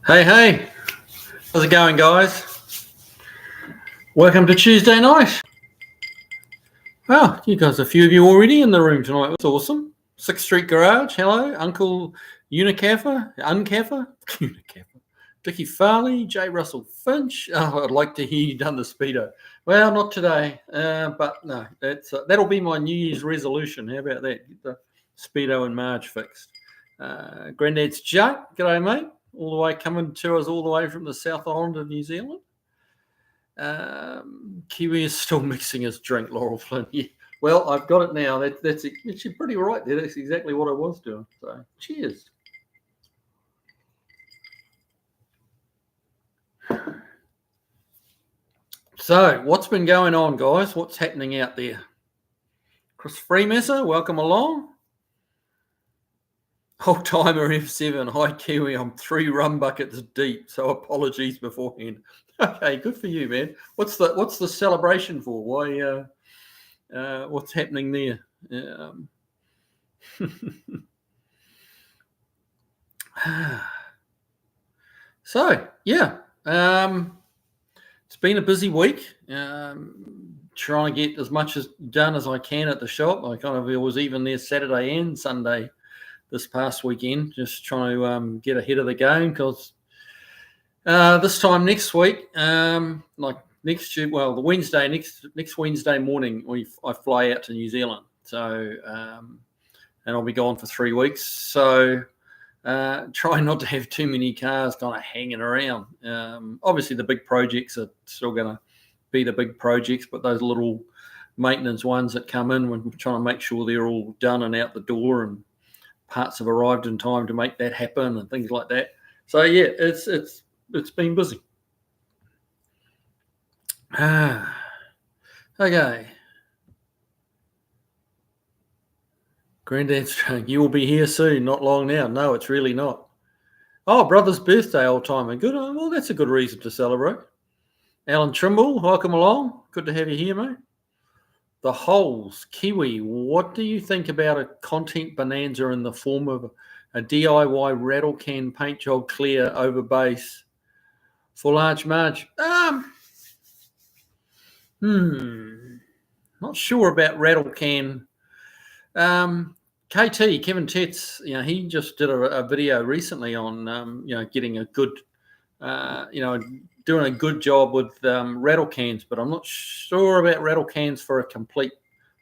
Hey, how's it going, guys? Welcome to Tuesday night. Wow, you guys, a few of you already in the room tonight. That's awesome. 6th Street Garage, hello. Uncle Unicaffer, Unicaffer, Dickie Farley, J. Russell Finch. Oh, I'd like to hear you done the speedo. Well, not today, but no, that'll be my New Year's resolution. How about that? Get the speedo and Marge fixed. Granddad's Jack, g'day, mate. All the way coming to us all the way from the South Island of New Zealand. Kiwi is still mixing his drink, Laurel Flynn. Yeah. Well, I've got it now. That's actually pretty right there. That's exactly what I was doing. So, cheers. So, what's been going on, guys? What's happening out there? Chris Freemasser, welcome along. Old timer F7. Hi, Kiwi. I'm 3 rum buckets deep, so apologies beforehand. Okay, good for you, man. What's the celebration for? Why? What's happening there? So yeah, it's been a busy week. Trying to get as much as done as I can at the shop. I was even there Saturday and Sunday this past weekend, just trying to get ahead of the game because this time next week, like next Wednesday morning, I fly out to New Zealand. So and I'll be gone for 3 weeks. So try not to have too many cars kind of hanging around. Obviously, the big projects are still going to be the big projects, but those little maintenance ones that come in, we're trying to make sure they're all done and out the door, and parts have arrived in time to make that happen and things like that. So yeah, it's been busy. Okay. Granddad's drunk. You will be here soon, not long now. No, it's really not. Oh, brother's birthday, old timer. Good. Well, that's a good reason to celebrate. Alan Trimble, welcome along. Good to have you here, mate. The Holes, Kiwi. What do you think about a content bonanza in the form of a DIY rattle can paint job clear over base for large Marge? Not sure about rattle can. KT, Kevin Tetz, he just did a video recently on, getting a good, doing a good job with rattle cans, but I'm not sure about rattle cans for a complete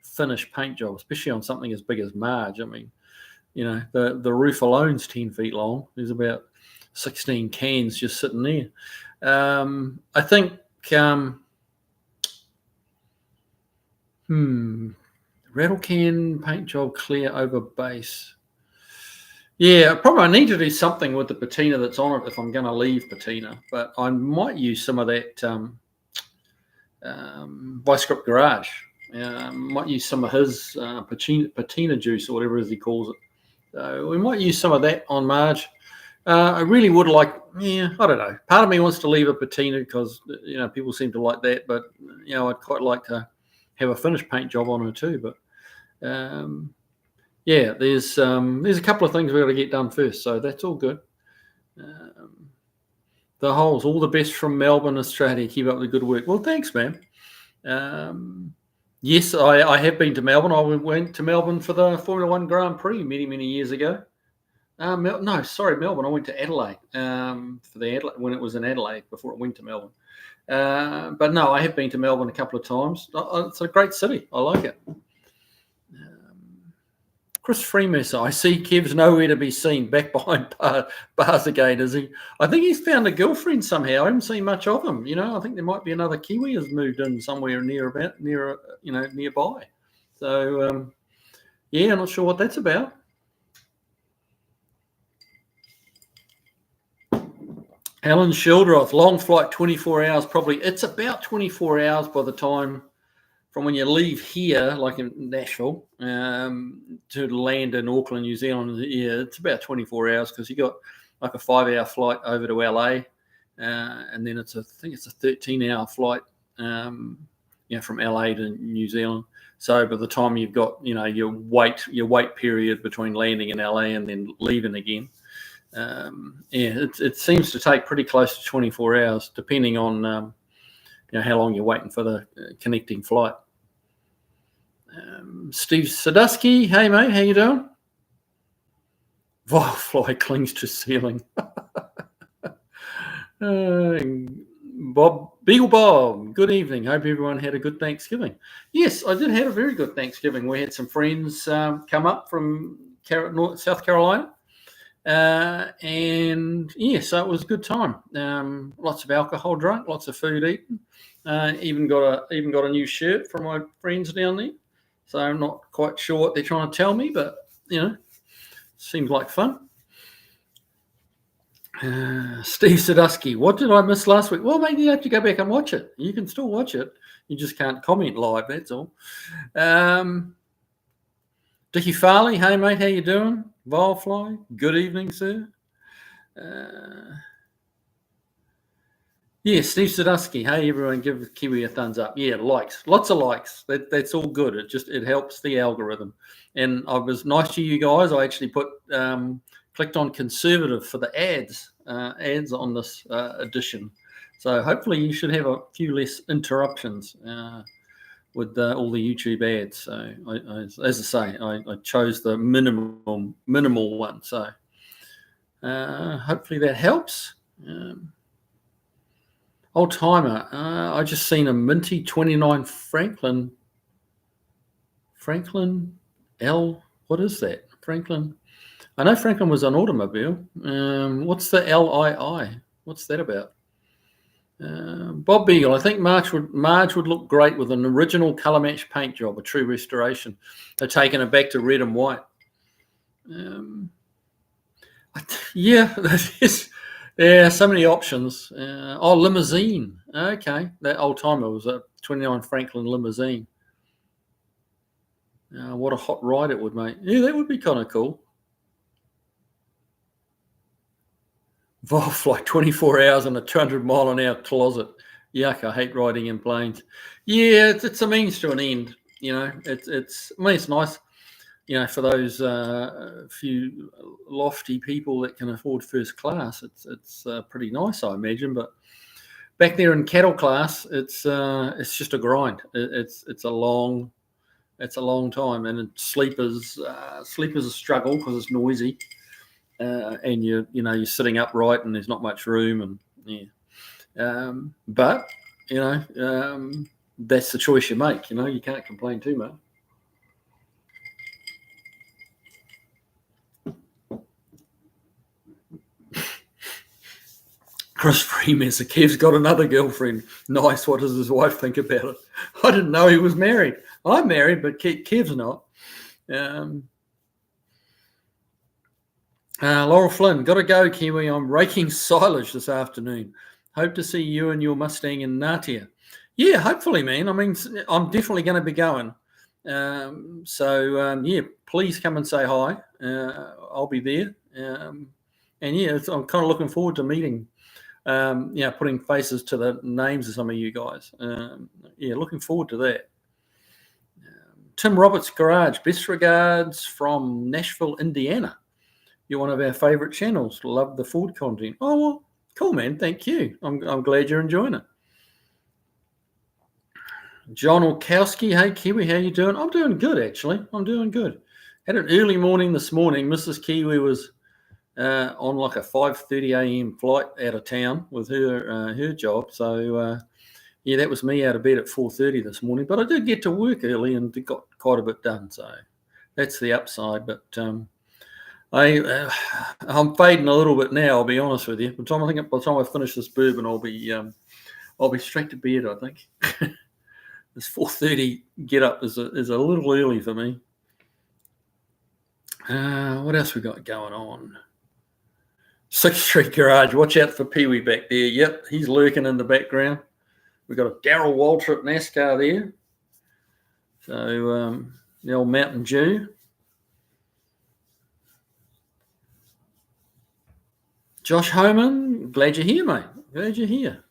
finished paint job, especially on something as big as Marge. I mean, the roof alone's 10 feet long. There's about 16 cans just sitting there. I think, rattle can paint job clear over base. Yeah, probably I need to do something with the patina that's on it if I'm going to leave patina, but I might use some of that Vice-Grip Garage. Might use some of his patina juice or whatever as he calls it. So we might use some of that on Marge. I really would like, I don't know. Part of me wants to leave a patina because, people seem to like that, but, I'd quite like to have a finished paint job on her too. But, there's a couple of things we've got to get done first, so that's all good. The Holes, all the best from Melbourne, Australia. Keep up the good work. Well, thanks, man. Yes, I have been to Melbourne. I went to Melbourne for the Formula One Grand Prix many years ago. Melbourne. I went to Adelaide for the Adelaide when it was in Adelaide before it went to Melbourne. But no, I have been to Melbourne a couple of times. It's a great city. I like it. Chris Freemasser, I see Kev's nowhere to be seen, back behind bars again, is he? I think he's found a girlfriend somehow. I haven't seen much of him. I think there might be another Kiwi has moved in somewhere nearby. So, I'm not sure what that's about. Alan Shildroth, long flight, 24 hours probably. It's about 24 hours by the time from when you leave here, like in Nashville, to land in Auckland, New Zealand. Yeah, it's about 24 hours because you got like a 5-hour flight over to LA, and then I think it's a 13-hour flight, from LA to New Zealand. So by the time you've got, your wait period between landing in LA and then leaving again, it seems to take pretty close to 24 hours, depending on how long you're waiting for the connecting flight. Steve Sadusky, hey mate, how you doing? Fly clings to ceiling. Beagle Bob, good evening. Hope everyone had a good Thanksgiving. Yes, I did have a very good Thanksgiving. We had some friends come up from South Carolina. And yeah, so it was a good time. Lots of alcohol drunk, lots of food eaten. Even got a new shirt from my friends down there. So I'm not quite sure what they're trying to tell me, but seems like fun. Steve Sadusky, what did I miss last week? Well, maybe you have to go back and watch it. You can still watch it. You just can't comment live, that's all. Dickie Farley, hey mate, how you doing? Vilefly, good evening, sir. Steve Sadusky, hey everyone, give Kiwi a thumbs up. Yeah, likes, lots of likes. That's all good. It helps the algorithm. And I was nice to you guys. I actually clicked on conservative for the ads on this edition. So hopefully you should have a few less interruptions with all the YouTube ads. So as I say, I chose the minimal one. So hopefully that helps. Old timer, I just seen a minty 29 Franklin L. What is that? Franklin. I know Franklin was an automobile. What's the LII? What's that about? Bob Beagle, I think Marge would look great with an original colour match paint job, a true restoration. They're taking it back to red and white. That is. Yeah, so many options. Limousine. Okay, that old timer was a 29 Franklin limousine. What a hot ride it would make. Yeah, that would be kind of cool. Fly 24 hours in a 200-mile-an-hour closet. Yuck, I hate riding in planes. Yeah, it's a means to an end. It's nice. For those few lofty people that can afford first class, it's pretty nice, I imagine. But back there in cattle class, it's just a grind. It's a long time, and sleep is a struggle because it's noisy, and you're sitting upright and there's not much room, and but that's the choice you make. You can't complain too much. Chris Freeman said, Kev's got another girlfriend. Nice. What does his wife think about it? I didn't know he was married. I'm married, but Kev's not. Laurel Flynn, got to go, Kiwi. I'm raking silage this afternoon. Hope to see you and your Mustang in Natia. Yeah, hopefully, man. I mean, I'm definitely going to be going. Please come and say hi. I'll be there. I'm kind of looking forward to meeting. Putting faces to the names of some of you guys. Looking forward to that. Tim Roberts Garage, best regards from Nashville, Indiana. You're one of our favorite channels. Love the Ford content. Oh, well, cool, man. Thank you. I'm glad you're enjoying it. John Orkowski, hey, Kiwi, how you doing? I'm doing good, actually. I'm doing good. Had an early morning this morning. Mrs. Kiwi was on like a 5:30 a.m. flight out of town with her job. So, that was me out of bed at 4:30 this morning. But I did get to work early and got quite a bit done. So that's the upside. But I'm fading a little bit now, I'll be honest with you. By the time I finish this bourbon, I'll be straight to bed, I think. This 4:30 get up is a little early for me. What else we got going on? 6th Street Garage. Watch out for Pee Wee back there. Yep, he's lurking in the background. We've got a Darryl Waltrip NASCAR there. So the old Mountain Dew. Josh Homan, glad you're here, mate. Glad you're here.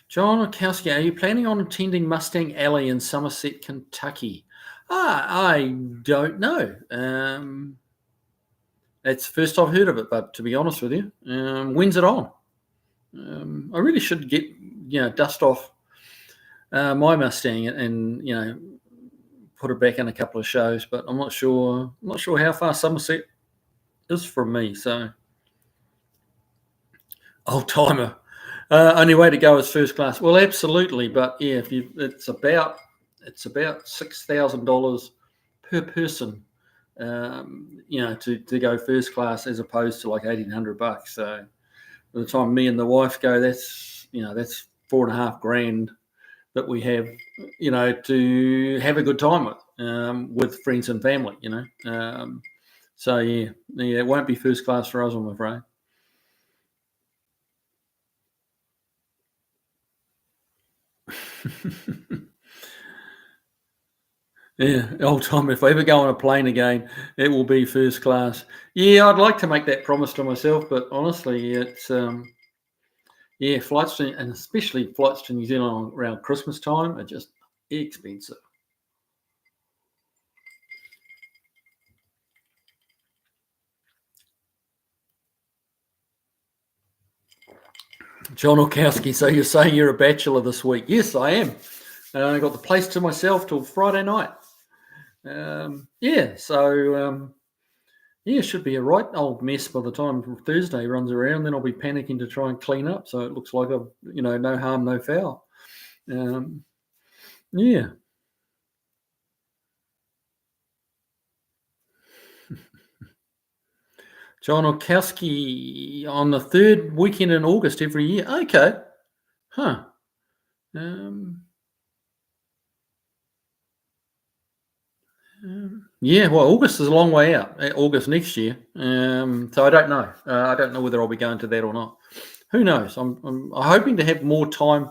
John Orkowski, are you planning on attending Mustang Alley in Somerset, Kentucky? I don't know. It's the first I've heard of it, but to be honest with you, when's it on? I really should get, dust off my Mustang and put it back in a couple of shows, but I'm not sure. I'm not sure how far Somerset is from me. So, old timer. Only way to go is first class. Well, absolutely, but yeah, it's about $6,000 per person. To go first class as opposed to like $1,800. So by the time me and the wife go, that's $4,500 that we have, to have a good time with friends and family. So yeah, it won't be first class for us, I'm afraid. Yeah, old time. If I ever go on a plane again, it will be first class. Yeah, I'd like to make that promise to myself, but honestly, it's flights and especially flights to New Zealand around Christmas time are just expensive. John Orkowski, so you're saying you're a bachelor this week? Yes, I am. I got the place to myself till Friday night. It should be a right old mess by the time Thursday runs around. Then I'll be panicking to try and clean up, so it looks like no harm, no foul. Yeah. John Orkowski on the third weekend in August every year. Okay. Huh. Well, August is a long way out. August next year. So I don't know. I don't know whether I'll be going to that or not. Who knows? I'm hoping to have more time,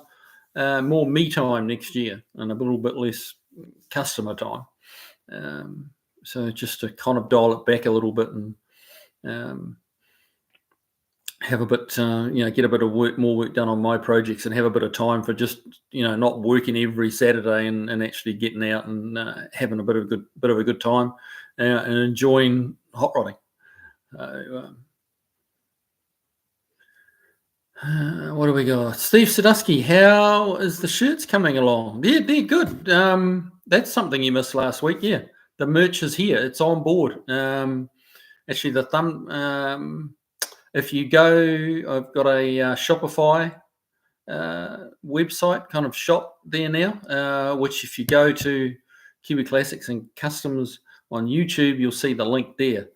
more me time next year, and a little bit less customer time. So just to kind of dial it back a little bit and have a bit, get a bit of more work done on my projects, and have a bit of time for just, not working every Saturday and actually getting out and having a bit of a good time and enjoying hot rodding. What do we got? Steve Sadusky, how is the shirts coming along? They're good. That's something you missed last week. Yeah, the merch is here. It's on board. Actually, the thumb. If you go, I've got a Shopify website kind of shop there now, which if you go to Kiwi Classics and Customs on YouTube, you'll see the link there.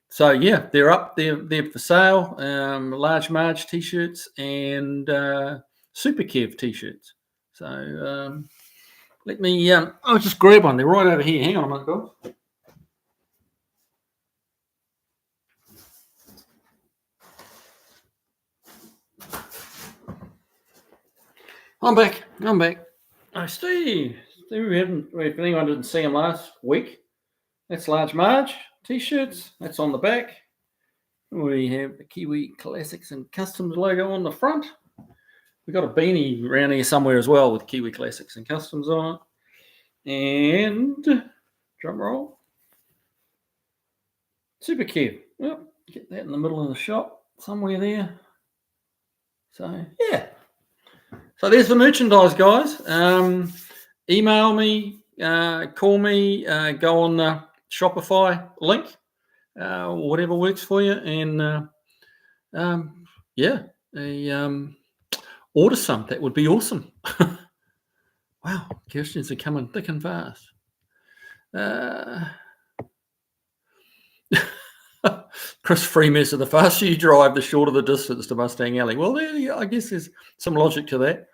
So yeah, they're up. They're for sale. Large Marge t-shirts and Super Kev t-shirts. So let me. I'll just grab one. They're right over here. Hang on a minute, guys. I'm back. Oh, Steve, if anyone didn't see him last week, that's Large Marge t-shirts. That's on the back. We have the Kiwi Classics and Customs logo on the front. We got a beanie around here somewhere as well with Kiwi Classics and Customs on it. And drum roll, Super Kev. Yep, get that in the middle of the shop somewhere there. So yeah. So there's the merchandise, guys. Email me, call me, go on the Shopify link, whatever works for you, and order some. That would be awesome. Wow, questions are coming thick and fast. Chris Freemasson, the faster you drive, the shorter the distance to Mustang Alley. Well, I guess there's some logic to that.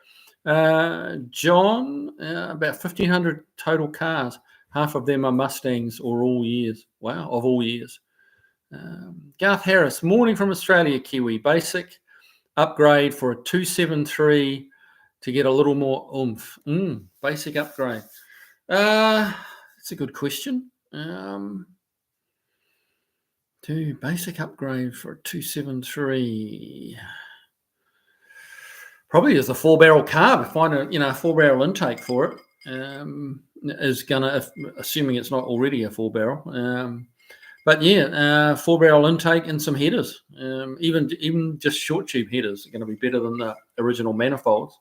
John, about 1,500 total cars. Half of them are Mustangs or all years. Wow, of all years. Garth Harris, morning from Australia, Kiwi. Basic upgrade for a 273 to get a little more oomph. Basic upgrade. That's a good question. Basic upgrade for a 273. Probably is a 4-barrel carb. Find a 4-barrel intake for it. Is gonna, assuming it's not already a 4-barrel. But yeah, 4-barrel intake and some headers. Even just short tube headers are going to be better than the original manifolds.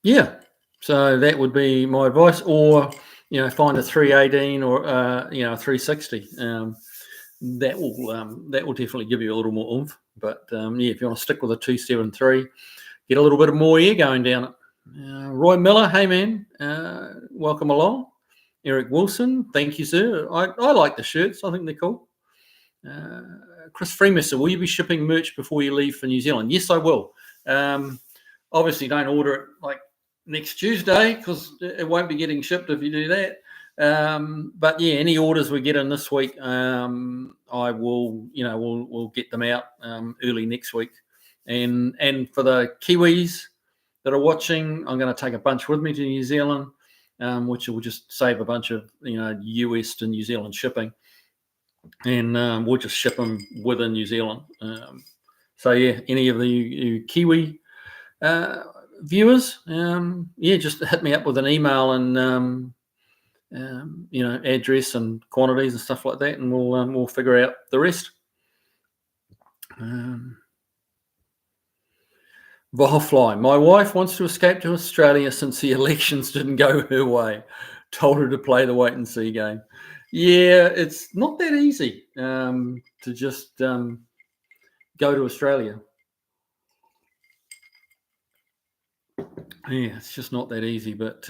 Yeah, so that would be my advice. Or find a 318 or 360. That will definitely give you a little more oomph. But yeah, if you want to stick with a 273, get a little bit of more air going down it. Roy Miller, hey man, welcome along. Eric Wilson, thank you, sir. I like the shirts. I think they're cool. Chris Freemasson, will you be shipping merch before you leave for New Zealand? Yes, I will. Obviously, don't order it like next Tuesday because it won't be getting shipped if you do that. But yeah, any orders we get in this week, I will, we'll get them out early next week. And for the Kiwis that are watching, I'm going to take a bunch with me to New Zealand, which will just save a bunch of US to New Zealand shipping, and we'll just ship them within New Zealand. So yeah, any of the Kiwi viewers, just hit me up with an email and address and quantities and stuff like that, and we'll figure out the rest. Volfly, my wife wants to escape to Australia since the elections didn't go her way. Told her to play the wait and see game. Yeah, it's not that easy to just go to Australia. Yeah, it's just not that easy. But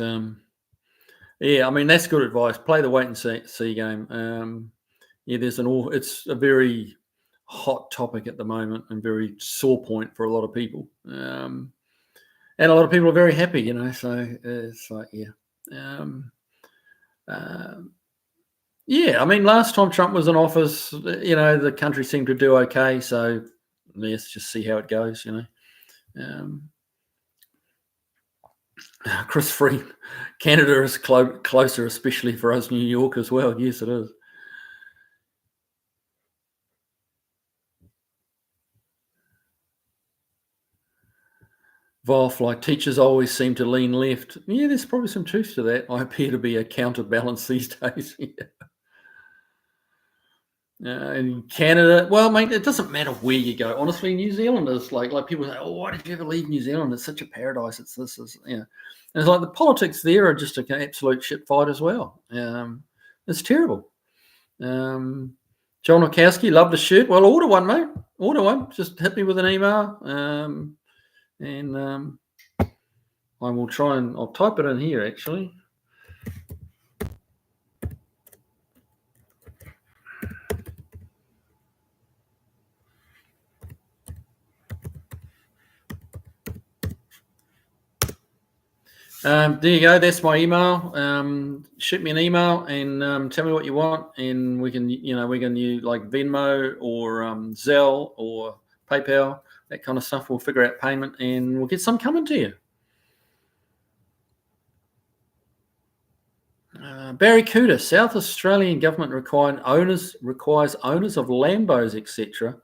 yeah, I mean, that's good advice. Play the wait and see game. Yeah, it's a very hot topic at the moment and very sore point for a lot of people. And a lot of people are very happy, so it's like, yeah. Yeah, I mean, last time Trump was in office, the country seemed to do okay. So let's just see how it goes, Chris Free, Canada is closer, especially for us New York as well. Yes, it is. Volfly, teachers always seem to lean left. Yeah, there's probably some truth to that. I appear to be a counterbalance these days. In Canada, well, mate, it doesn't matter where you go. Honestly, New Zealand is like people say, "Oh, why did you ever leave New Zealand? It's such a paradise. It's this, And it's like the politics there are just an absolute shit fight as well. It's terrible. John Okowski, love the shirt. Well, order one, mate. Order one. Just hit me with an email, and I will try and I'll type it in here actually. There you go. That's my email. Shoot me an email and tell me what you want, and we can use like Venmo or Zelle or PayPal, that kind of stuff. We'll figure out payment and we'll get some coming to you. Barry Cooter, South Australian government requires owners of Lambos, etc.,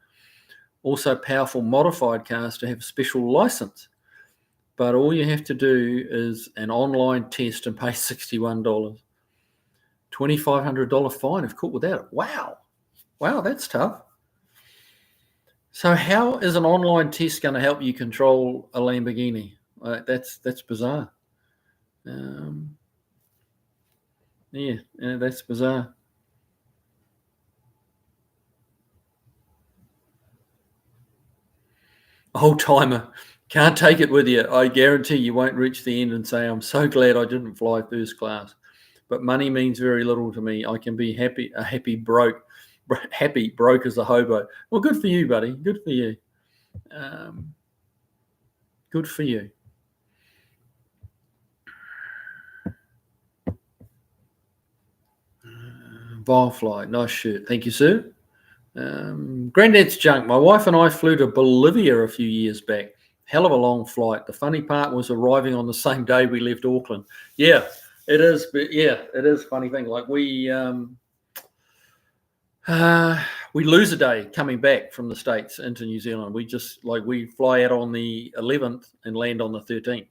also powerful modified cars, to have a special license. But all you have to do is an online test and pay $61. $2,500 fine if caught without it. Wow, that's tough. So how is an online test going to help you control a Lamborghini? That's bizarre. Yeah, that's bizarre. Old timer, can't take it with you. I guarantee you won't reach the end and say, I'm so glad I didn't fly first class. But money means very little to me. I can be happy broke as a hobo. Well, good for you, buddy. Good for you. Good for you. Volfly, nice shirt. Thank you, sir. Granddad's junk. My wife and I flew to Bolivia a few years back. Hell of a long flight. The funny part was arriving on the same day we left Auckland. Yeah, it is. But yeah, it is a funny thing. Like we lose a day coming back from the States into New Zealand. We fly out on the 11th and land on the 13th.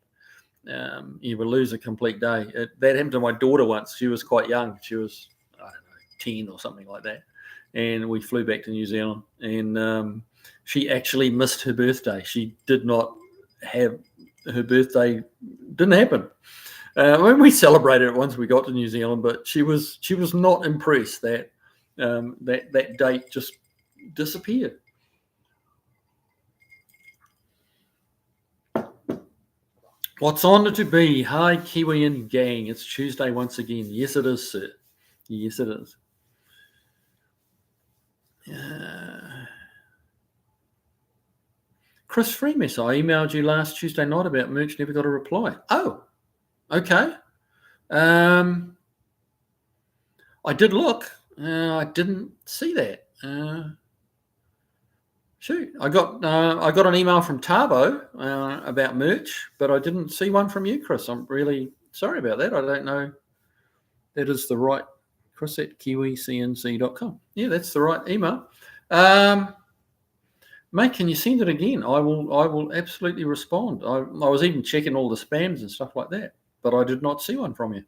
you would lose a complete day. That happened to my daughter once. She was quite young. She was, I don't know, 10 or something like that. And we flew back to New Zealand, and she actually missed her birthday. She did not have her birthday, didn't happen. When we celebrated it once we got to New Zealand, but she was not impressed that that date just disappeared. What's on to be? Hi, Kiwi and gang. It's Tuesday once again. Yes, it is, sir. Yes, it is. Chris Freemes, I emailed you last Tuesday night about merch, never got a reply. Oh, okay. I did look. I didn't see that. Shoot, I got an email from Tabo about merch, but I didn't see one from you, Chris. I'm really sorry about that. I don't know. That is the right Chris at kiwicnc.com. Yeah, that's the right email. Mate, can you send it again? I will absolutely respond. I was even checking all the spams and stuff like that, but I did not see one from you.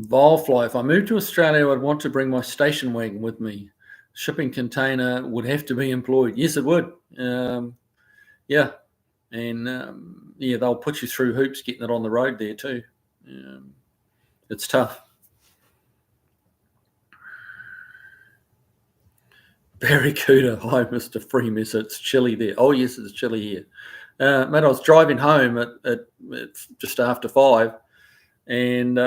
Volfly, if I moved to Australia, I'd want to bring my station wagon with me. Shipping container would have to be employed. Yes, it would. Yeah. And yeah, they'll put you through hoops getting it on the road there too. It's tough. Barracuda, hi, Mr. Freemes. It's chilly there. Oh, yes, it's chilly here. Mate, I was driving home at just after 5, and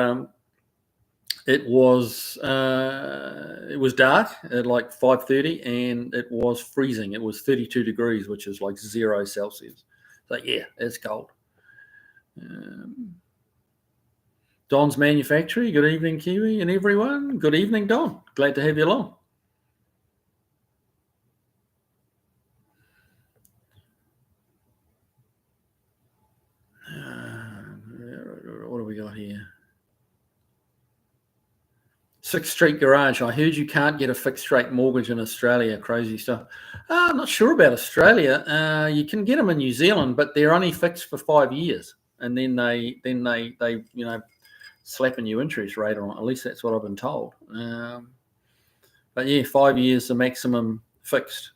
it was dark at like 5:30, and it was freezing. It was 32 degrees, which is like 0 Celsius. So yeah, it's cold. Don's Manufactory. Good evening, Kiwi and everyone. Good evening, Don. Glad to have you along. What do we got here? 6th Street Garage. I heard you can't get a fixed rate mortgage in Australia. Crazy stuff. I'm not sure about Australia. You can get them in New Zealand, but they're only fixed for 5 years, and then they slap a new interest rate on it. At least that's what I've been told. But yeah, 5 years the maximum fixed.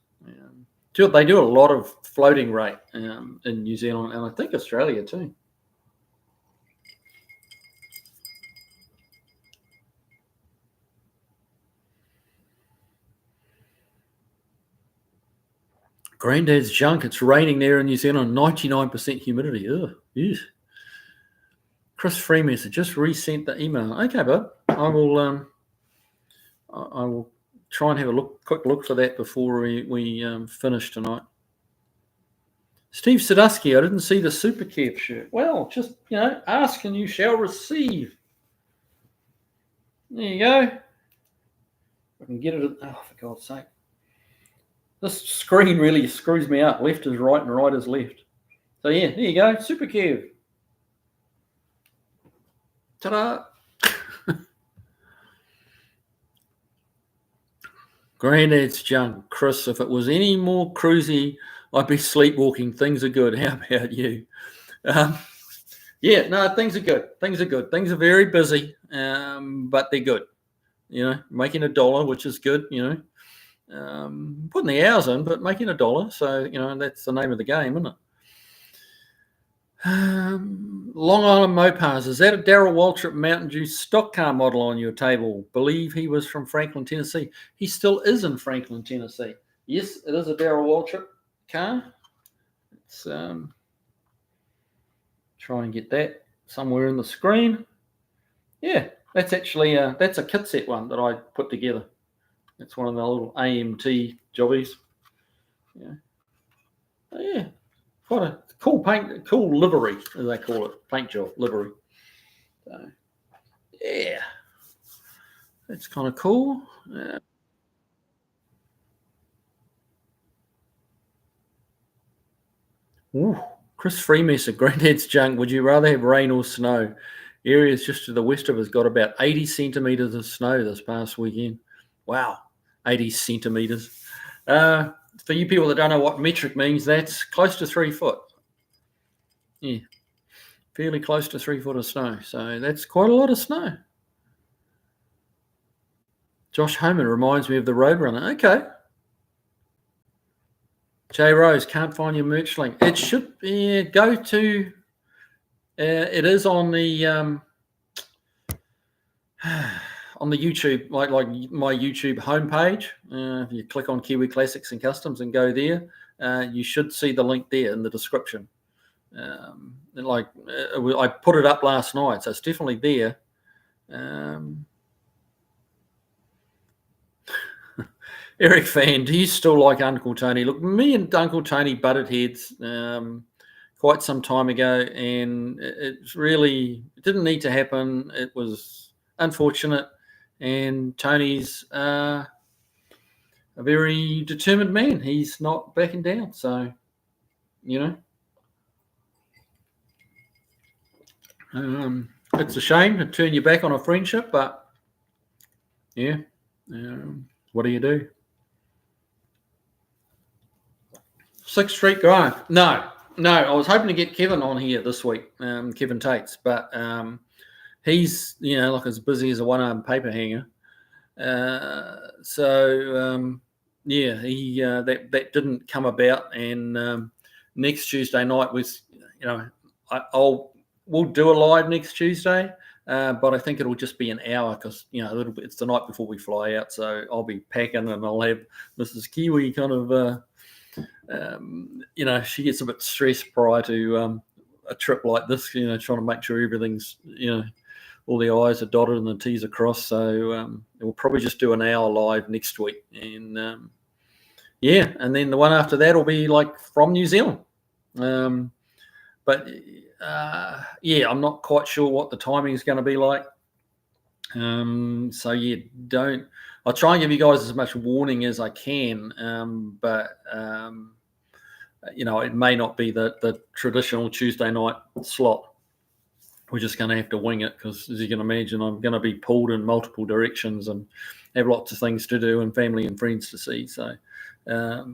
They do a lot of floating rate in New Zealand, and I think Australia too. Granddad's junk. It's raining there in New Zealand. 99% humidity. Ugh. Yes. Chris Freemes just resent the email. Okay, bud. I will try and have a quick look for that before we finish tonight. Steve Sadusky, I didn't see the Super Kev shirt. Well, just ask and you shall receive. There you go. I can get it. Oh, for God's sake. This screen really screws me up. Left is right and right is left. So yeah, there you go. Super Kev. Ta-da. Granddad's junk. Chris, if it was any more cruisy, I'd be sleepwalking. Things are good. How about you? Yeah, no, things are good. Things are good. Things are very busy, but they're good. Making $1, which is good, putting the hours in, but making $1. So, that's the name of the game, isn't it? Long Island Mopars. Is that a Darrell Waltrip Mountain Dew stock car model on your table? Believe he was from Franklin, Tennessee. He still is in Franklin, Tennessee. Yes, it is a Darrell Waltrip car. Let's try and get that somewhere in the screen. Yeah, that's actually that's a kit set one that I put together. It's one of the little AMT jobbies. Yeah. Oh, yeah. Quite a cool paint, cool livery, as they call it, paint job livery. So, yeah, that's kind of cool. Chris Freemes, Granddad's junk. Would you rather have rain or snow? Areas just to the west of us got about 80 centimetres of snow this past weekend. Wow, 80 centimetres. For you people that don't know what metric means, that's close to 3 foot. Yeah, fairly close to 3 foot of snow. So that's quite a lot of snow. Josh Homan reminds me of the Roadrunner. Okay. Jay Rose, can't find your merch link. It should be, go to, it is on the YouTube, like my YouTube homepage. If you click on Kiwi Classics and Customs and go there, you should see the link there in the description. I put it up last night, so it's definitely there. Eric Fan, do you still like Uncle Tony? Look, me and Uncle Tony butted heads quite some time ago, and it didn't need to happen. It was unfortunate, and Tony's a very determined man. He's not backing down, so, it's a shame to turn your back on a friendship, but yeah, what do you do? 6th Street Garage. No. I was hoping to get Kevin on here this week, Kevin Tates, but he's, like as busy as a one-armed paper hanger. He that didn't come about, and next Tuesday night was, we'll do a live next Tuesday, but I think it'll just be an hour because it's the night before we fly out, so I'll be packing and I'll have Mrs. Kiwi kind of she gets a bit stressed prior to a trip like this, trying to make sure everything's, all the I's are dotted and the T's are crossed. So we'll probably just do an hour live next week. And and then the one after that will be like from New Zealand. I'm not quite sure what the timing is going to be like. I'll try and give you guys as much warning as I can, but it may not be the traditional Tuesday night slot. We're just going to have to wing it because, as you can imagine, I'm going to be pulled in multiple directions and have lots of things to do and family and friends to see. So, but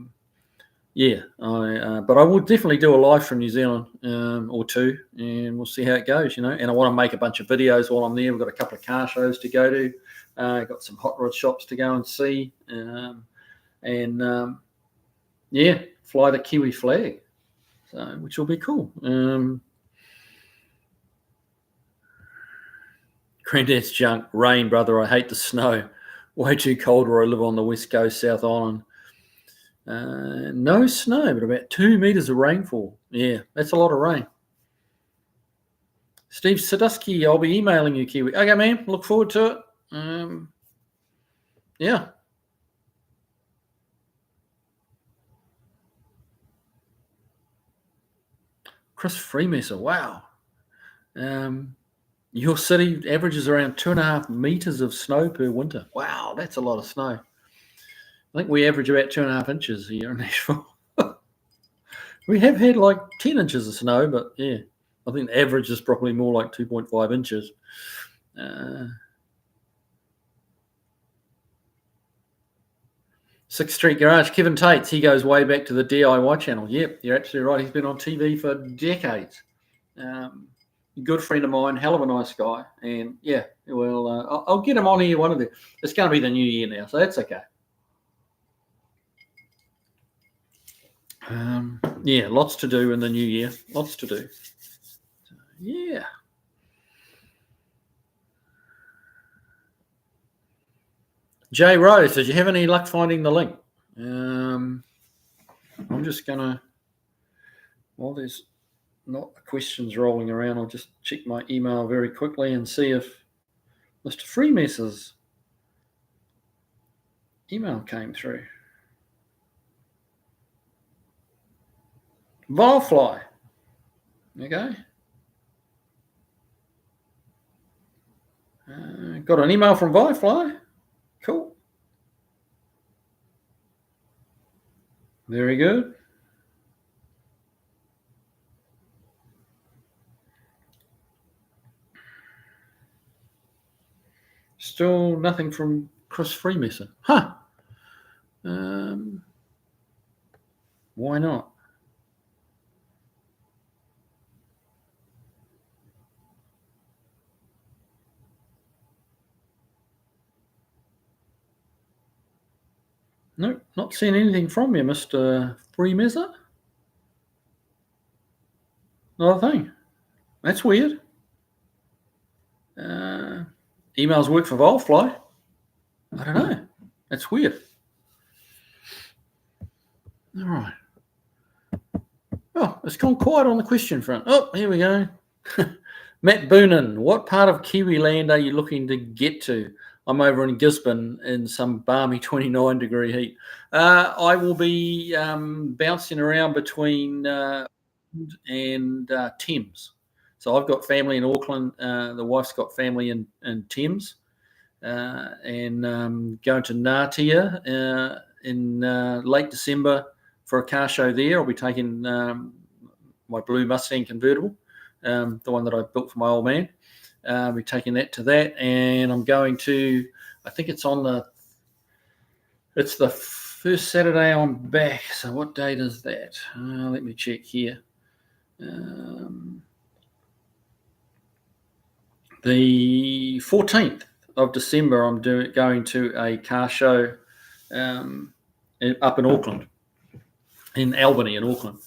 I will definitely do a live from New Zealand or two, and we'll see how it goes, And I want to make a bunch of videos while I'm there. We've got a couple of car shows to go to. Got some hot rod shops to go and see, fly the Kiwi flag, which will be cool. Granddad's junk, rain, brother. I hate the snow. Way too cold where I live on the west coast, South Island. No snow, but about 2 meters of rainfall. Yeah, that's a lot of rain. Steve Sadusky, I'll be emailing you, Kiwi. Okay, man. Look forward to it. Chris Freemesser, wow. Your city averages around 2.5 meters of snow per winter. Wow, that's a lot of snow. I think we average about 2.5 inches here in Nashville. We have had like 10 inches of snow, but yeah, I think the average is probably more like 2.5 inches. 6th Street Garage, Kevin Tates, he goes way back to the DIY channel. Yep, you're absolutely right. He's been on TV for decades. Good friend of mine, hell of a nice guy. And I'll get him on here one of the. It's going to be the new year now, so that's okay. Lots to do in the new year. Lots to do. So, yeah. Jay Rose, did you have any luck finding the link? I'm just going to, while there's not questions rolling around, I'll just check my email very quickly and see if Mr. Freemesser's email came through. Vilefly. Okay. Got an email from Vilefly. Cool. Very good. Still nothing from Chris Freemesser. Huh. Why not? Nope, not seeing anything from you, Mr. Freemezzer. Not a thing. That's weird. Emails work for Volfly. I don't know. That's weird. All right. Oh, it's gone quiet on the question front. Oh, here we go. Matt Boonen, what part of Kiwi land are you looking to get to? I'm over in Gisborne in some balmy 29-degree heat. I will be bouncing around between and Thames. So I've got family in Auckland. The wife's got family in Thames. And going to Ngatea in late December for a car show there. I'll be taking my blue Mustang convertible, the one that I built for my old man. I'll be taking that to that, and I'm going to, I think it's the first Saturday I'm back. So what date is that? Let me check here. The 14th of December, I'm going to a car show up in Auckland, in Albany in Auckland.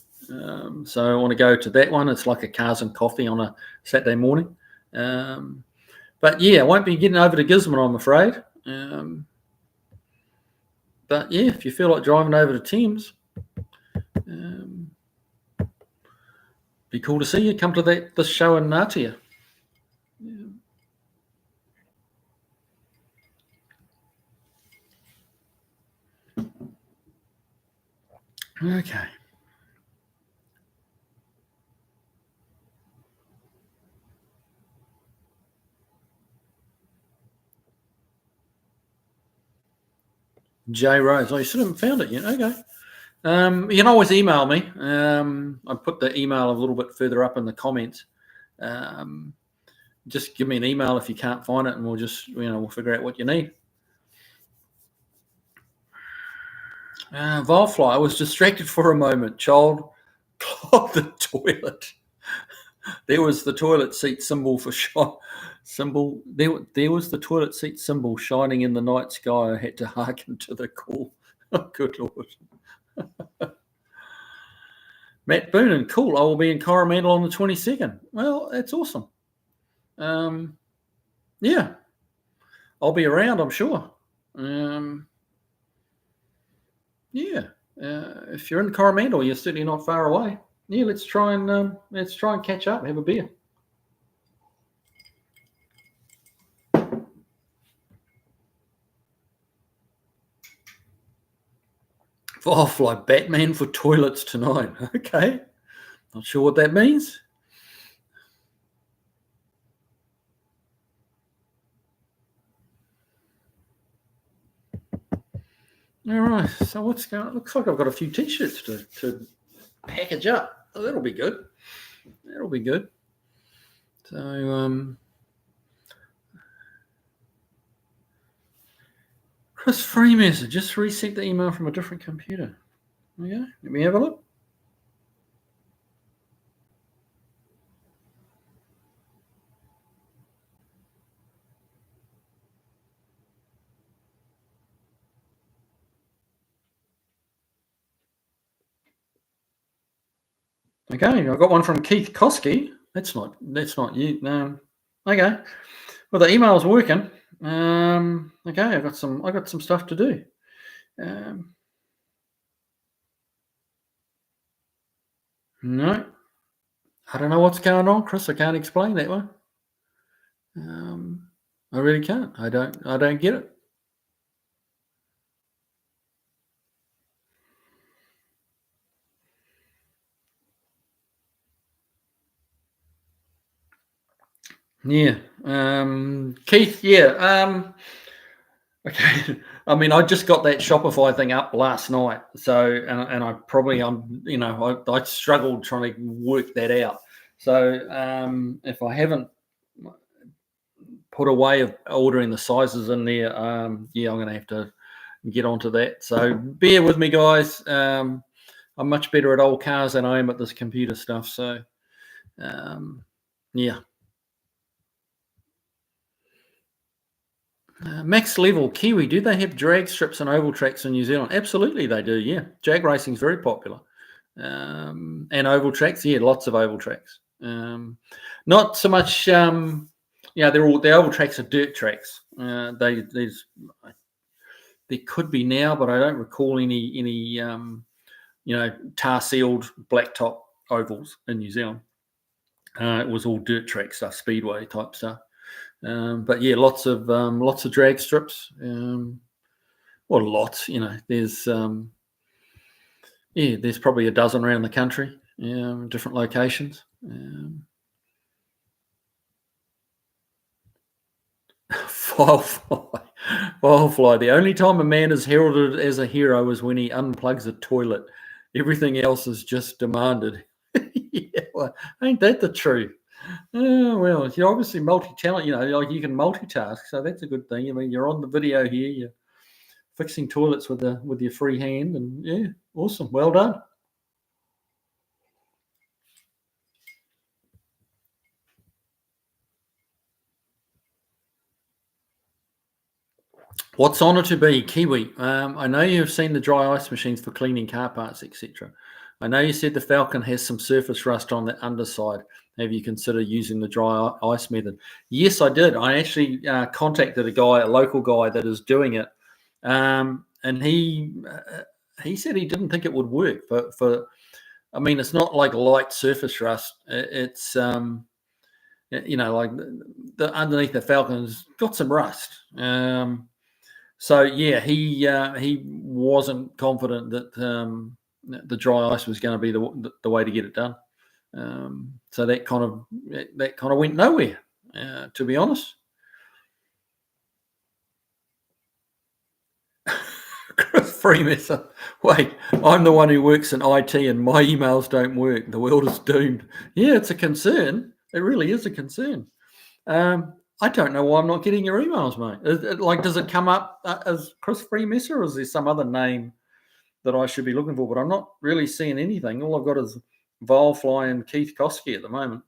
So I want to go to that one. It's like a cars and coffee on a Saturday morning. But yeah, I won't be getting over to Gisborne, I'm afraid. But yeah, if you feel like driving over to Thames, be cool to see you. Come to this show in Ngatea. Okay. J Rose. Oh, you still haven't found it yet. Okay. You can always email me. I put the email a little bit further up in the comments. Just give me an email if you can't find it, and we'll figure out what you need. Volfly, I was distracted for a moment. Child clogged the toilet. There was the toilet seat symbol for symbol. There was the toilet seat symbol shining in the night sky. I had to hearken to the call. Oh, good Lord. Matt Boonen, cool. I will be in Coromandel on the 22nd. Well, that's awesome. Yeah, I'll be around, I'm sure. Yeah, if you're in Coromandel, you're certainly not far away. Yeah, let's try and catch up, have a beer. Firefly Batman for toilets tonight. Okay, not sure what that means. All right, so what's going on? Looks like I've got a few t-shirts to package up. Oh, that'll be good. That'll be good. So, Chris Freemason, just reset the email from a different computer. Okay, let me have a look. Okay, I've got one from Keith Koski. That's not you. No. Okay. Well, the email's working. Okay, I got some stuff to do. No, I don't know what's going on, Chris. I can't explain that one. I really can't. I don't get it. Yeah. Keith, yeah. Okay. I mean, I just got that Shopify thing up last night. So, and I probably, I struggled trying to work that out. So, if I haven't put a way of ordering the sizes in there, yeah, I'm going to have to get onto that. So bear with me, guys. I'm much better at old cars than I am at this computer stuff. So, yeah. Max Level, Kiwi, do they have drag strips and oval tracks in New Zealand? Absolutely, they do. Yeah, jag racing is very popular, and oval tracks. Yeah, lots of oval tracks. Not so much. They're all the oval tracks are dirt tracks. There could be now, but I don't recall any tar sealed blacktop ovals in New Zealand. It was all dirt track stuff, speedway type stuff. But yeah, lots of drag strips. Well, lots. There's there's probably a dozen around the country, different locations. Firefly. The only time a man is heralded as a hero is when he unplugs a toilet. Everything else is just demanded. Yeah, well, ain't that the truth? Oh, well, you're obviously multi-talent. Like you can multitask, so that's a good thing. I mean, you're on the video here. You're fixing toilets with your free hand, and yeah, awesome. Well done. What's honour to be, Kiwi? I know you've seen the dry ice machines for cleaning car parts, etc. I know you said the Falcon has some surface rust on the underside. Have you considered using the dry ice method? Yes, I did. I actually contacted a local guy that is doing it, and he said he didn't think it would work. I mean, it's not like light surface rust. It's like the underneath the Falcon's got some rust. So yeah, he wasn't confident that the dry ice was going to be the way to get it done. So that kind of went nowhere, to be honest. Chris Freemasson, wait, I'm the one who works in IT and my emails don't work. The world is doomed. Yeah, it's a concern. It really is a concern. I don't know why I'm not getting your emails, mate. Does it come up as Chris Freemasson, or is there some other name that I should be looking for? But I'm not really seeing anything. All I've got is Vilefly and Keith Koski at the moment.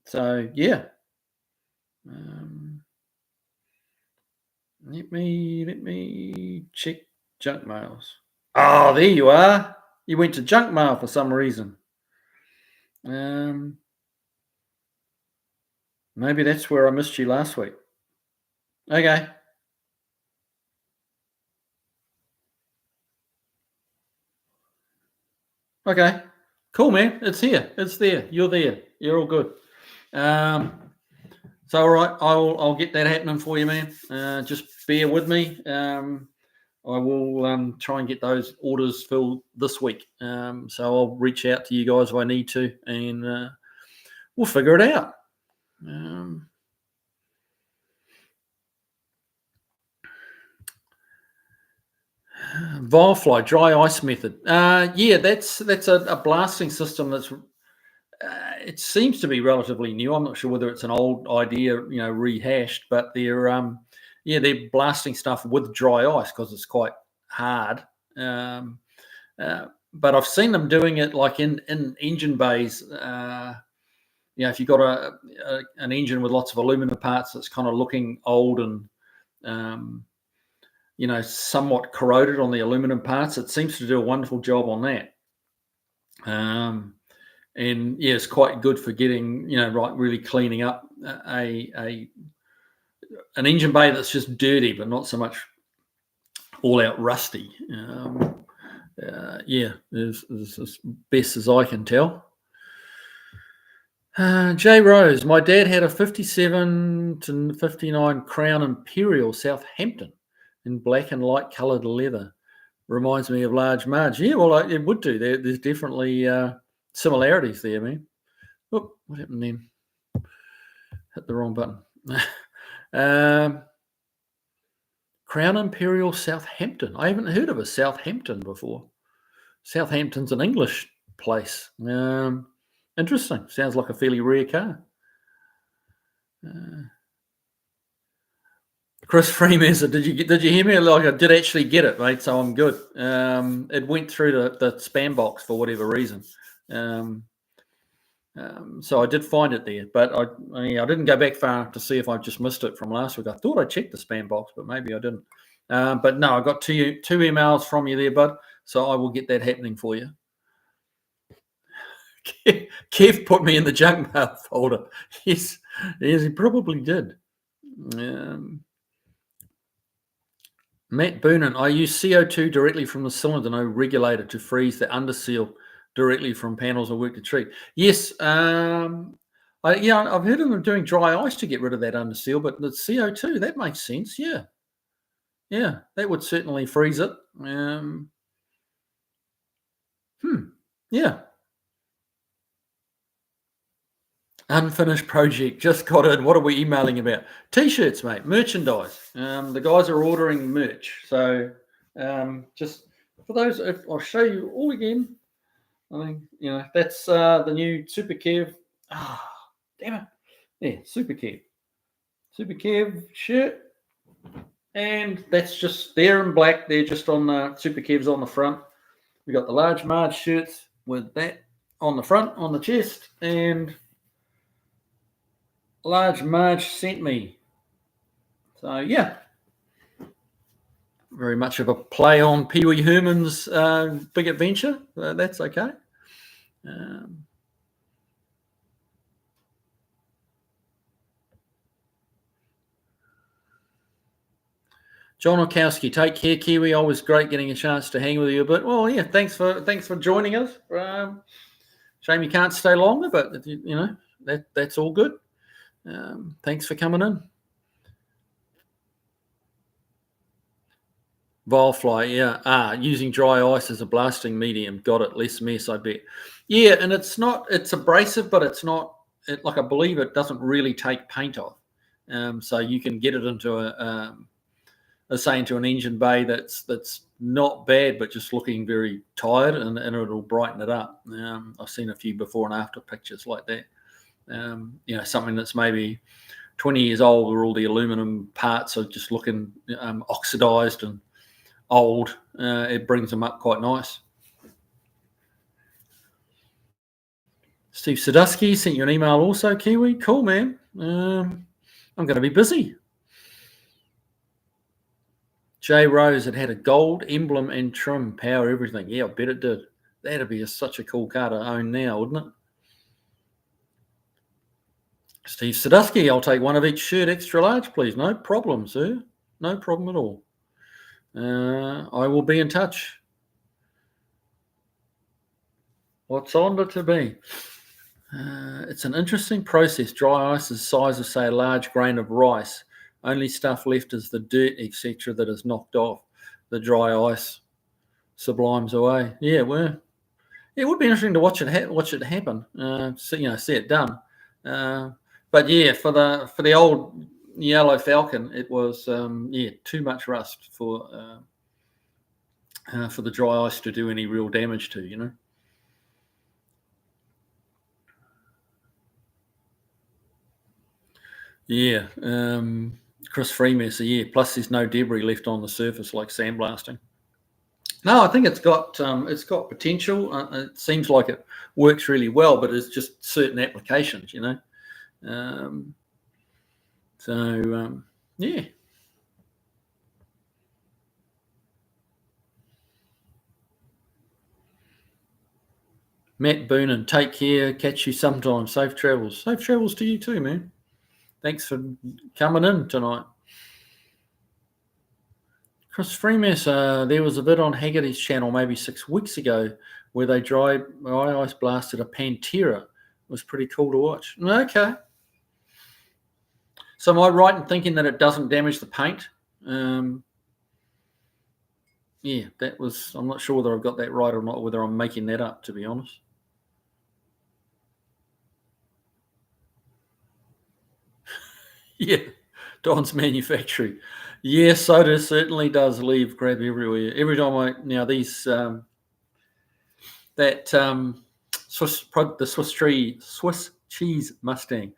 So yeah. Let me check junk mails. Oh, there you are. You went to junk mail for some reason. Maybe that's where I missed you last week. Okay. Okay. Cool, man. It's here. It's there. You're there. You're all good. So all right, I'll get that happening for you, man. Just bear with me. I will try and get those orders filled this week. So I'll reach out to you guys if I need to, and we'll figure it out. Vilefly dry ice method. Yeah, that's a blasting system that's. It seems to be relatively new. I'm not sure whether it's an old idea, rehashed, but they're blasting stuff with dry ice because it's quite hard. But I've seen them doing it like in engine bays. If you've got an engine with lots of aluminum parts that's kind of looking old and somewhat corroded on the aluminum parts, it seems to do a wonderful job on that. And yeah, it's quite good for getting, really cleaning up an engine bay that's just dirty, but not so much all out rusty. Is as best as I can tell. J Rose, my dad had a 57 to 59 Crown Imperial Southampton in black and light coloured leather. Reminds me of Large Marge. Yeah, well, it would do. There's definitely similarities there, man. Oh, what happened then? Hit the wrong button. Crown Imperial Southampton. I haven't heard of a Southampton before. Southampton's an English place. Interesting. Sounds like a fairly rare car. Chris Freemasson, did you hear me? Like I did actually get it, mate. So I'm good. It went through the spam box for whatever reason. So I did find it there, but I didn't go back far enough to see if I just missed it from last week. I thought I checked the spam box, but maybe I didn't. But no, I got two emails from you there, bud. So I will get that happening for you. Kev put me in the junk mail folder. Yes, he probably did. Matt Boonen, I use CO2 directly from the cylinder, no regulator, to freeze the underseal directly from panels I work to treat. Yes, I've heard of them doing dry ice to get rid of that underseal, but the CO2, that makes sense. Yeah, that would certainly freeze it. Yeah. Unfinished project, just got in. What are we emailing about? T-shirts, mate, merchandise. The guys are ordering merch. So just for those, I'll show you all again. I think, that's the new Super Kev. Damn it. Yeah, Super Kev. Super Kev shirt. And that's just, they're in black. They're just on the Super Kevs on the front. We got the large Marge shirts with that on the front, on the chest, and large Marge sent me. So, yeah. Very much of a play on Pee Wee Herman's Big Adventure. That's okay. John Orkowski, take care, Kiwi. Always great getting a chance to hang with you a bit. Well, yeah, thanks for joining us. Shame you can't stay longer, but that's all good. Thanks for coming in. Vilefly, yeah. Using dry ice as a blasting medium. Got it. Less mess, I bet. Yeah, and it's abrasive, but it's not. I believe it doesn't really take paint off. So you can get it into into an engine bay that's not bad, but just looking very tired, and it'll brighten it up. I've seen a few before and after pictures like that. Something that's maybe 20 years old, where all the aluminum parts are just looking oxidized and old. It brings them up quite nice. Steve Sadusky sent you an email also, Kiwi. Cool, man. I'm going to be busy. J Rose, it had a gold emblem and trim, power everything. Yeah, I bet it did. That'd be such a cool car to own now, wouldn't it? Steve Sadusky, I'll take one of each shirt, extra large, please. No problem, sir. No problem at all. I will be in touch. What's on it to be? It's an interesting process. Dry ice is the size of, say, a large grain of rice. Only stuff left is the dirt, etc., that is knocked off. The dry ice sublimes away. Yeah, well, it would be interesting to watch it happen. See it done. But yeah, for the old yellow Falcon, it was too much rust for the dry ice to do any real damage to. Yeah. Chris Freemasser, yeah. Plus, there's no debris left on the surface like sandblasting. No, I think it's got potential. It seems like it works really well, but it's just certain applications, yeah. Matt Boonen, take care. Catch you sometime. Safe travels. Safe travels to you too, man. Thanks for coming in tonight. Chris Freemasser, there was a bit on Haggerty's channel maybe 6 weeks ago where they dry ice blasted a Pantera. It was pretty cool to watch. Okay. So am I right in thinking that it doesn't damage the paint? Yeah, I'm not sure whether I've got that right or not, whether I'm making that up, to be honest. Yeah, Don's Manufacturing. Yeah, soda certainly does leave crap everywhere. Every time Swiss cheese Mustang.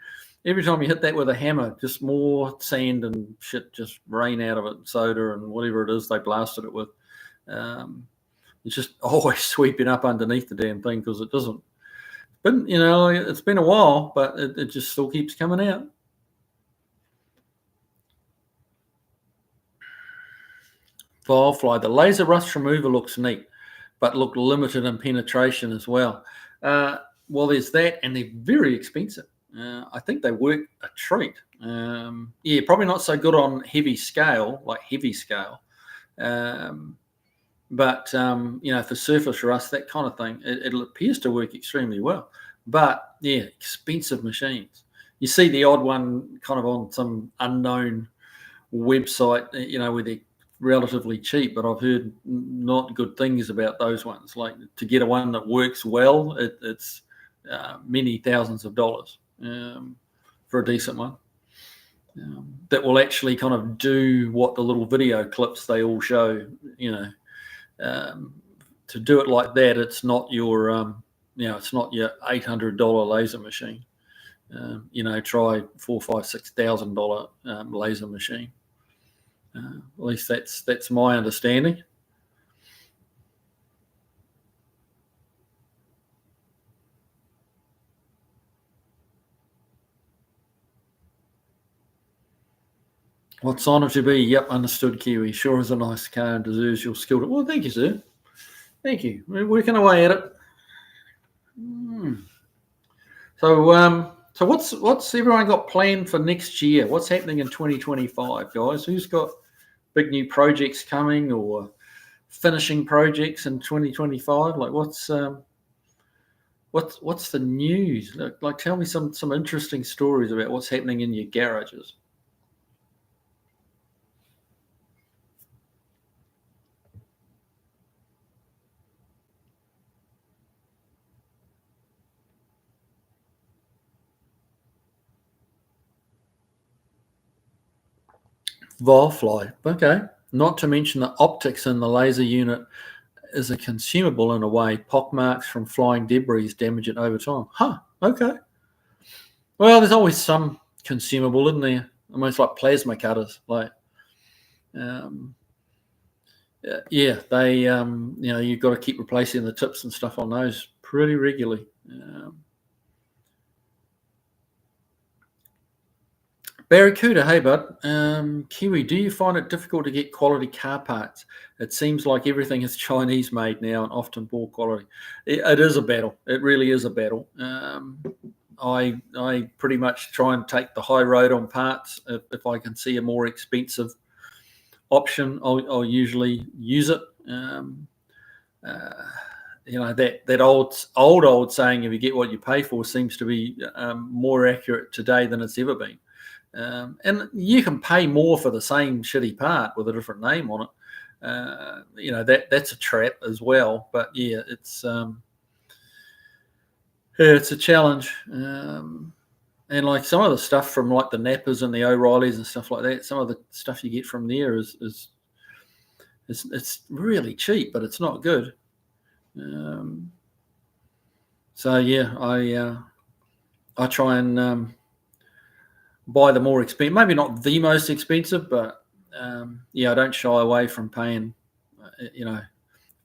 Every time you hit that with a hammer, just more sand and shit just rain out of it, soda and whatever it is they blasted it with. It's just always sweeping up underneath the damn thing because it doesn't But it's been a while, but it just still keeps coming out. Firefly, the laser rust remover looks neat, but look limited in penetration as well. Well, there's that, and they're very expensive. I think they work a treat. Yeah, probably not so good on heavy scale, but for surface rust, that kind of thing, it appears to work extremely well. But yeah, expensive machines. You see the odd one kind of on some unknown website, where they're relatively cheap, but I've heard not good things about those ones. Like, to get a one that works well, it's many thousands of dollars for a decent one. That will actually kind of do what the little video clips they all show. To do it like that, it's not your it's not your $800 laser machine. Try $4,000, $5,000, $6,000 laser machine. At least that's my understanding. What's honoured to be? Yep, understood, Kiwi. Sure is a nice car and deserves your skill. Well, thank you, sir. Thank you. We're working away at it. So what's everyone got planned for next year? What's happening in 2025, guys? Who's got big new projects coming or finishing projects in 2025? Like, what's the news? Like, tell me some interesting stories about what's happening in your garages. Firefly, okay. Not to mention the optics in the laser unit is a consumable in a way. Pockmarks from flying debris damage it over time. Okay. Well, there's always some consumable, isn't there? Almost like plasma cutters. Like, yeah, they, you've got to keep replacing the tips and stuff on those pretty regularly. Barracuda, hey bud. Kiwi, do you find it difficult to get quality car parts? It seems like everything is Chinese made now and often poor quality. It is a battle. It really is a battle. I pretty much try and take the high road on parts. If I can see a more expensive option, I'll usually use it. That old saying, if you get what you pay for, seems to be more accurate today than it's ever been. And you can pay more for the same shitty part with a different name on it. That's a trap as well. But yeah, it's a challenge. And like some of the stuff from like the Napas and the O'Reillys and stuff like that, some of the stuff you get from there is it's really cheap, but it's not good. So yeah, I try and buy the more expensive, maybe not the most expensive, but I don't shy away from paying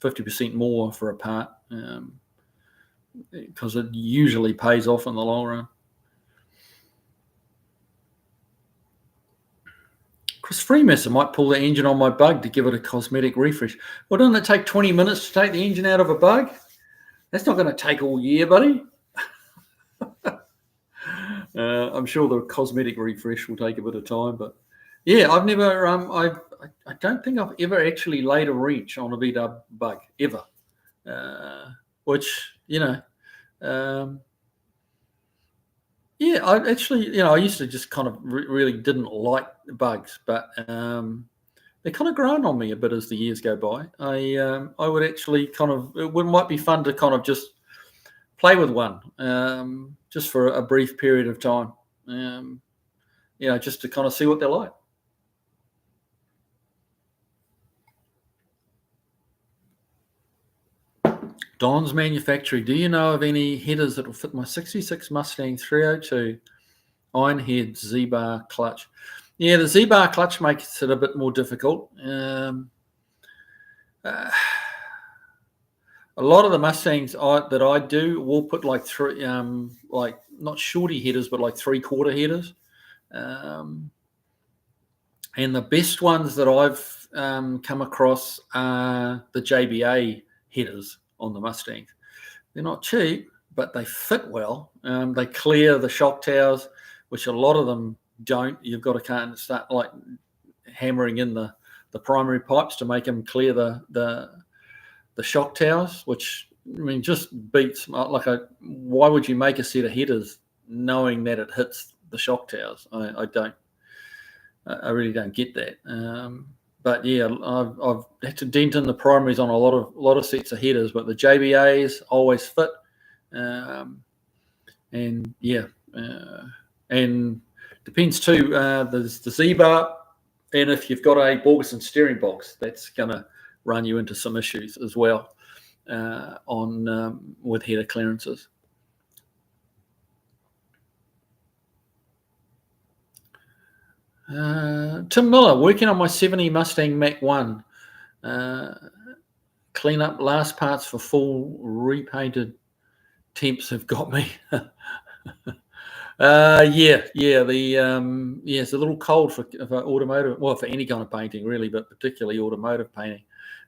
50% more for a part, because it usually pays off in the long run. Chris Freemasson might pull the engine on my Bug to give it a cosmetic refresh. Well, doesn't it take 20 minutes to take the engine out of a Bug? That's not going to take all year, buddy. I'm sure the cosmetic refresh will take a bit of time, but yeah, I've never, I don't think I've ever actually laid a wrench on a VW Bug ever, which, I actually, I used to just kind of really didn't like Bugs, but they're kind of grown on me a bit as the years go by. I would actually it might be fun to kind of just play with one, just for a brief period of time, just to kind of see what they're like. Don's Manufacturing. Do you know of any headers that will fit my 66 Mustang 302 iron head Z-bar clutch? Yeah, the Z-bar clutch makes it a bit more difficult. A lot of the Mustangs that I do will put like three, like not shorty headers, but like 3/4 headers. And the best ones that I've come across are the JBA headers on the Mustangs. They're not cheap, but they fit well. They clear the shock towers, which a lot of them don't. You've got to kind of start like hammering in the primary pipes to make them clear the shock towers, which I mean just beats like why would you make a set of headers knowing that it hits the shock towers? I really don't get that. But yeah, I've had to dent in the primaries on a lot of sets of headers, but the JBAs always fit. And yeah, and depends too. There's the Z-bar, and if you've got a Borgeson steering box, that's going to run you into some issues as well with header clearances. Tim Miller, working on my 70 Mustang Mach 1. Clean up last parts for full repainted temps have got me. It's a little cold for automotive, well, for any kind of painting really, but particularly automotive painting.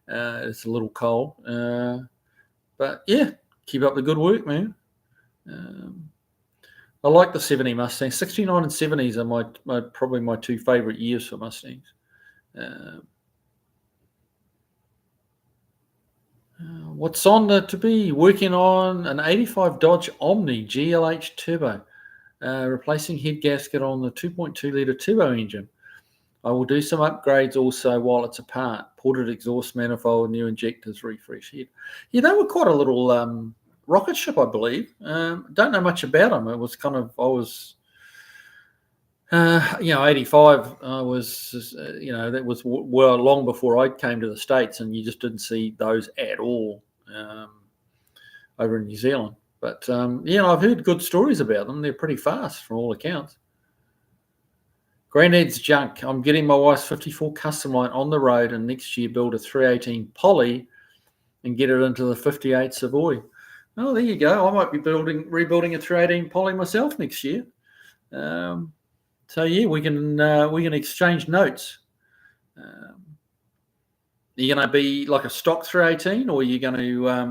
It's a little cold, but yeah, keep up the good work, man. I like the 70 Mustangs. 69 and 70s are probably my two favorite years for Mustangs. What's on to be working on an 85 Dodge Omni GLH turbo, replacing head gasket on the 2.2 litre turbo engine. I will do some upgrades also while it's apart. Ported exhaust manifold, new injectors, refresh head. Yeah, they were quite a little rocket ship, I believe. Don't know much about them. It was kind of, 85 was, that was well long before I came to the States, and you just didn't see those at all over in New Zealand. But, I've heard good stories about them. They're pretty fast from all accounts. Granddad's junk. I'm getting my wife's 54 custom line on the road, and next year build a 318 Poly and get it into the 58 Savoy. Oh, there you go. I might be rebuilding a 318 Poly myself next year. So yeah, we can exchange notes. Are you going to be like a stock 318, or are you going to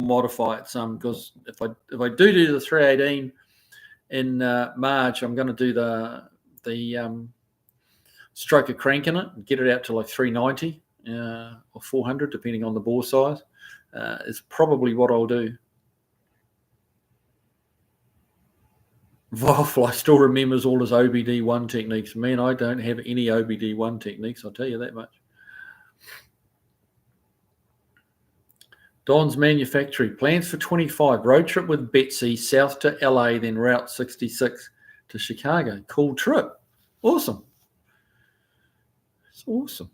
modify it some? Because if I do the 318 in March, I'm going to do the stroke a crank in it and get it out to like 390 or 400, depending on the bore size. Is probably what I'll do. Vilefly still remembers all his OBD1 techniques. Man, I don't have any OBD1 techniques, I'll tell you that much. Don's Manufacturing. Plans for 25. Road trip with Betsy, south to LA, then Route 66 to Chicago. Cool trip. Awesome. It's awesome.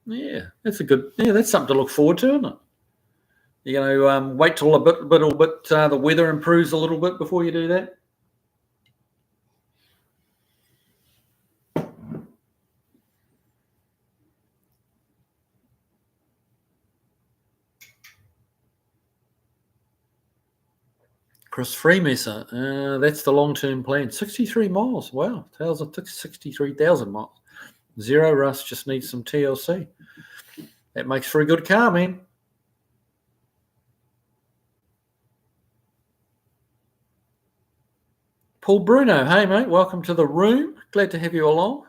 Yeah, that's something to look forward to, isn't it? You're going to wait till the weather improves a little bit before you do that? Chris Freemesser, that's the long-term plan. 63 miles. Wow. Tells it took 63,000 miles. Zero rust, just needs some TLC. That makes for a good car, man. Paul Bruno, hey, mate. Welcome to the room. Glad to have you along.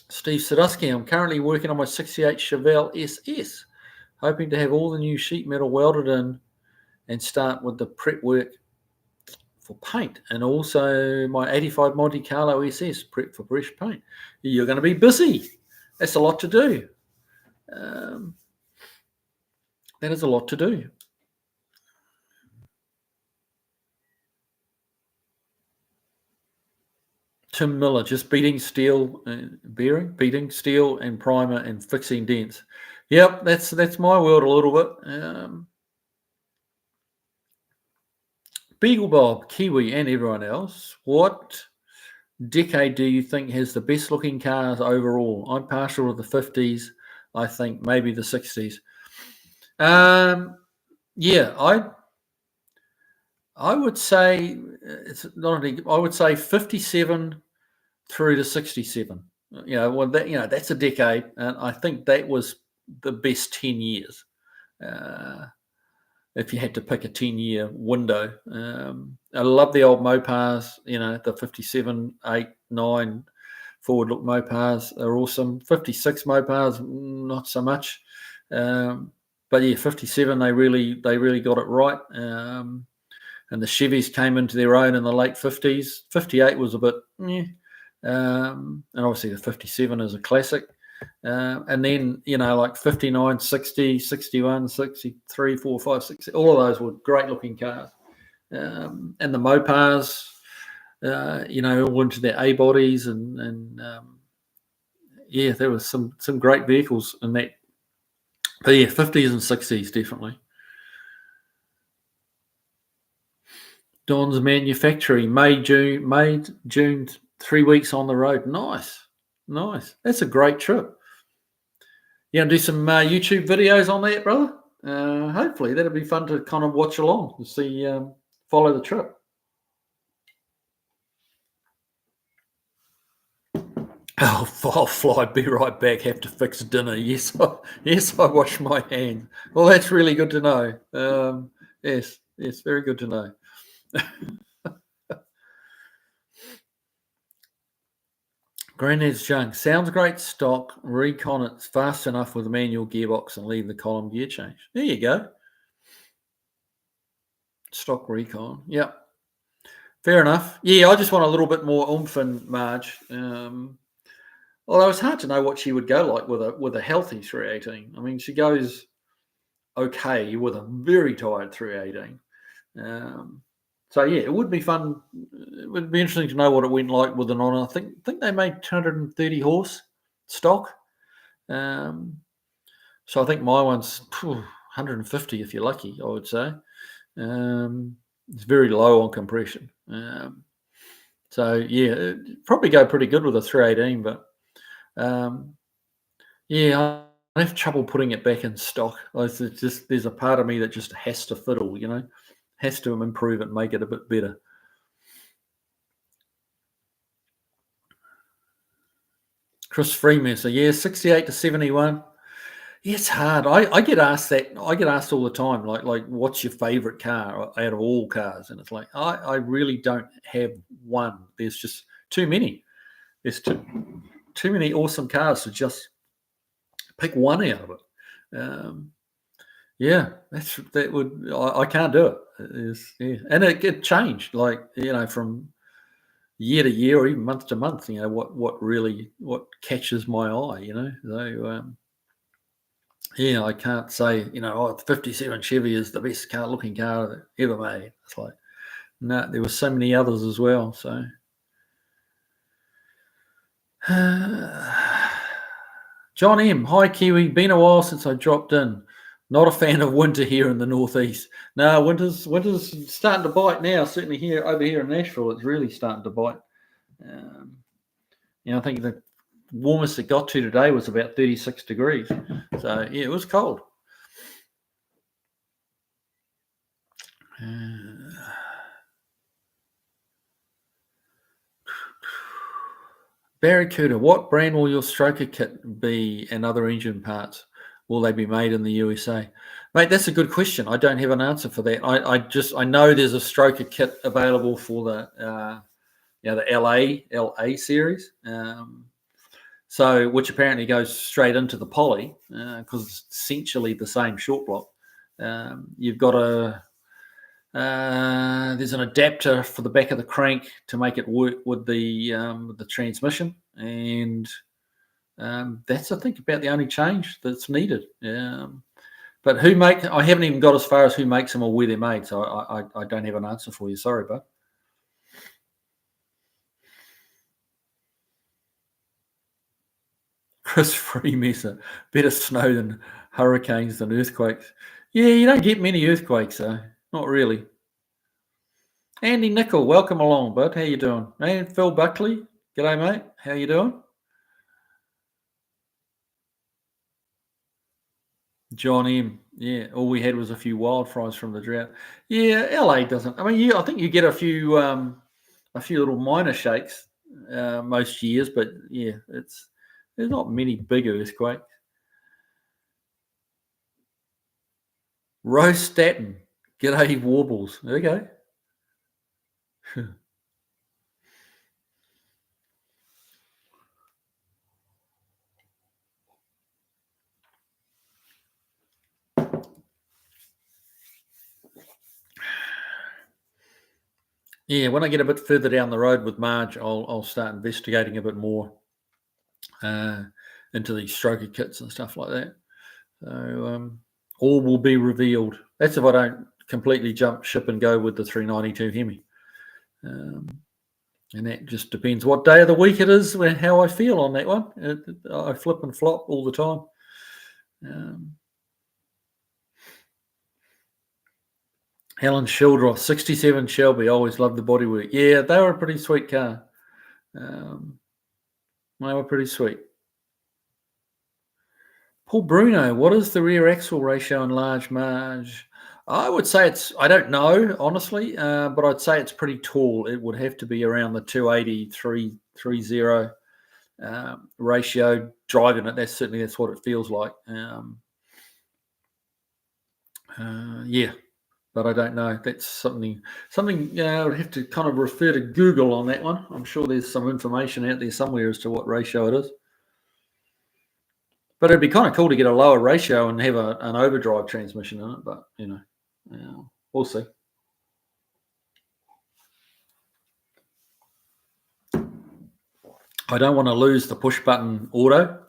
Steve Sadusky, I'm currently working on my 68 Chevelle SS, hoping to have all the new sheet metal welded in and start with the prep work for paint, and also my 85 Monte Carlo SS prep for fresh paint. You're going to be busy. That's a lot to do. That is a lot to do. Tim Miller, just beating steel and primer and fixing dents. Yep, that's my world a little bit. Beagle Bob, Kiwi, and everyone else, what decade do you think has the best looking cars overall? I'm partial to the 50s. I think maybe the 60s. Yeah, I would say it's not. I would say 57 through to 67. Well, that's a decade, and I think that was the best 10 years. Uh, if you had to pick a 10-year window, I love the old Mopars. The 57, 8, 9 forward look Mopars are awesome. 56 Mopars, not so much. But yeah, 57, they really got it right. And the Chevys came into their own in the late 50s. 58 was a bit, and obviously the 57 is a classic. And then, like 59, 60, 61, 63, 4, 5, 6, all of those were great looking cars. And the Mopars, all into their A bodies and yeah, there was some great vehicles in that. But yeah, 50s and 60s definitely. Don's Manufacturing, May, June, 3 weeks on the road. Nice. That's a great trip. You gonna do some YouTube videos on that, brother? Hopefully that'll be fun to kind of watch along and see, follow the trip. I'll fly. Be right back. Have to fix dinner. Yes, I wash my hands. Well, that's really good to know. Yes, very good to know. Granddad's junk sounds great. Stock recon it's fast enough with a manual gearbox and leave the column gear change. There you go. Stock recon. Yep. Fair enough. Yeah, I just want a little bit more oomph in Marge. Although it's hard to know what she would go like with a healthy 318. I mean, she goes okay with a very tired 318. So yeah, it would be fun. It would be interesting to know what it went like with an on. I think they made 230 horse stock. So I think my one's 150 if you're lucky. I would say it's very low on compression. So yeah, it'd probably go pretty good with a 318, but yeah, I have trouble putting it back in stock. There's a part of me that just has to fiddle, has to improve it, make it a bit better. Chris Freeman, yeah, 68 to 71. Yeah, it's hard. I get asked that. I get asked all the time, like, what's your favorite car out of all cars? And it's like, I really don't have one. There's just too many. There's too many awesome cars to just pick one out of it. Yeah, I can't do it. And it changed, from year to year or even month to month. What catches my eye. So yeah, I can't say the 57 Chevy is the best looking car ever made. It's like no, there were so many others as well. So. John M. Hi, Kiwi. Been a while since I dropped in. Not a fan of winter here in the northeast. No, winter's starting to bite now. Certainly over here in Nashville, it's really starting to bite. I think the warmest it got to today was about 36 degrees. So yeah, it was cold. Barracuda, what brand will your stroker kit be and other engine parts? Will they be made in the USA? Mate, that's a good question. I don't have an answer for that. I know there's a stroker kit available for the the LA series. So which apparently goes straight into the poly because it's essentially the same short block. You've got there's an adapter for the back of the crank to make it work with the transmission, and that's I think about the only change that's needed. But I haven't even got as far as who makes them or where they're made, so I don't have an answer for you. Sorry, bud. Chris Freemesser, better snow than hurricanes than earthquakes. Yeah, you don't get many earthquakes though, not really. Andy Nickel, welcome along, bud. How you doing? And Phil Buckley, g'day, mate. How you doing? John M. Yeah, all we had was a few wildfires from the drought. Yeah, LA doesn't. I mean, I think you get a few little minor shakes most years, but yeah, there's not many big earthquakes. Rose Staten, g'day warbles. Okay. Yeah, when I get a bit further down the road with Marge, I'll start investigating a bit more uh, into these stroker kits and stuff like that. So all will be revealed. That's if I don't completely jump ship and go with the 392 Hemi. Um, and that just depends what day of the week it is, how I feel on that one. I flip and flop all the time. Helen Shildroth, 67 Shelby. Always loved the bodywork. Yeah, they were a pretty sweet car. They were pretty sweet. Paul Bruno, what is the rear axle ratio in large Marge? I would say I don't know, honestly, but I'd say it's pretty tall. It would have to be around the 280, 330 ratio. Driving it, that's what it feels like. Yeah, but I don't know. That's something I would have to kind of refer to Google on that one. I'm sure there's some information out there somewhere as to what ratio it is. But it'd be kind of cool to get a lower ratio and have an overdrive transmission in it. But we'll see. I don't want to lose the push button auto,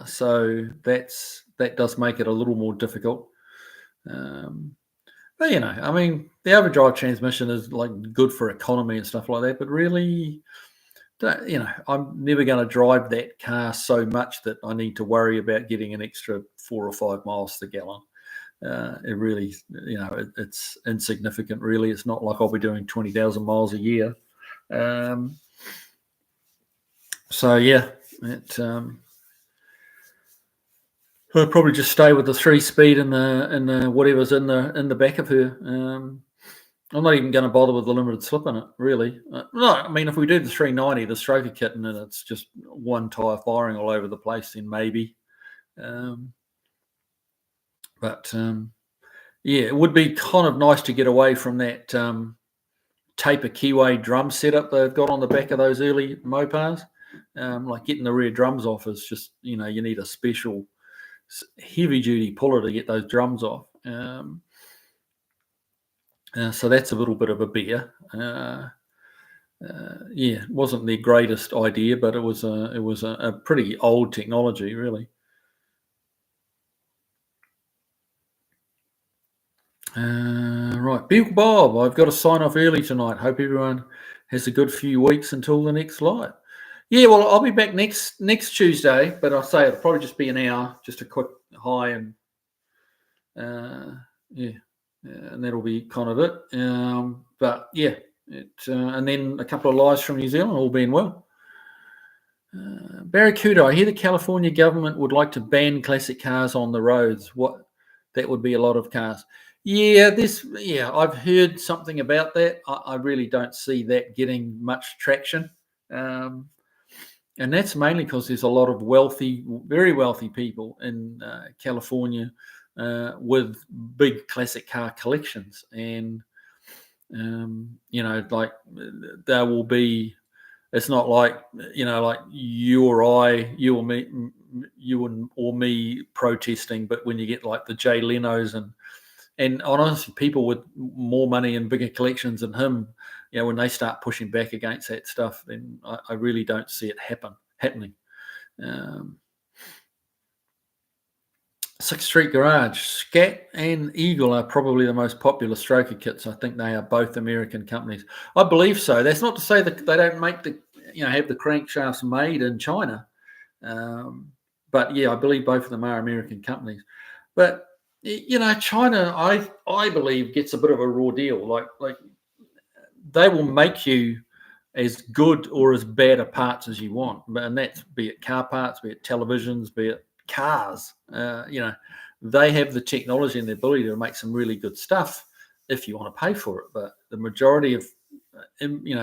so that does make it a little more difficult. But I mean, the overdrive transmission is like good for economy and stuff like that. But really, I'm never going to drive that car so much that I need to worry about getting an extra 4 or 5 miles to the gallon. It really, it's insignificant. Really, it's not like I'll be doing 20,000 miles a year. So yeah, I'll probably just stay with the 3-speed and the whatever's in the back of her. I'm not even going to bother with the limited slip in it, really. No, I mean, if we do the 390, the stroker kit, and it's just one tyre firing all over the place, then maybe. But yeah, it would be kind of nice to get away from that taper Kiwi drum setup they've got on the back of those early Mopars. Like getting the rear drums off is just, you need a special heavy-duty puller to get those drums off. So that's a little bit of a bear. Yeah, it wasn't the greatest idea, but it was a pretty old technology, really. Right, Bill Bob, I've got to sign off early tonight. Hope everyone has a good few weeks until the next live. Yeah, well, I'll be back next Tuesday, but I'll say it'll probably just be an hour, just a quick hi, and yeah, and that'll be kind of it. But yeah, and then a couple of lives from New Zealand, all being well. Barracuda, I hear the California government would like to ban classic cars on the roads. That would be a lot of cars. Yeah, I've heard something about that. I really don't see that getting much traction. And that's mainly because there's a lot of very wealthy people in California with big classic car collections. And, like there will be, it's not like, like you or I, you or me, or me protesting, but when you get like the Jay Lenos and honestly, people with more money and bigger collections than him, when they start pushing back against that stuff, then I really don't see it happening. Sixth Street Garage, Scat and Eagle are probably the most popular stroker kits. I think they are both American companies. I believe so. That's not to say that they don't make have the crankshafts made in China. But yeah, I believe both of them are American companies. But China, I believe, gets a bit of a raw deal. Like they will make you as good or as bad a parts as you want, and that's be it car parts, be it televisions, be it cars. they have the technology and the ability to make some really good stuff if you want to pay for it. But the majority of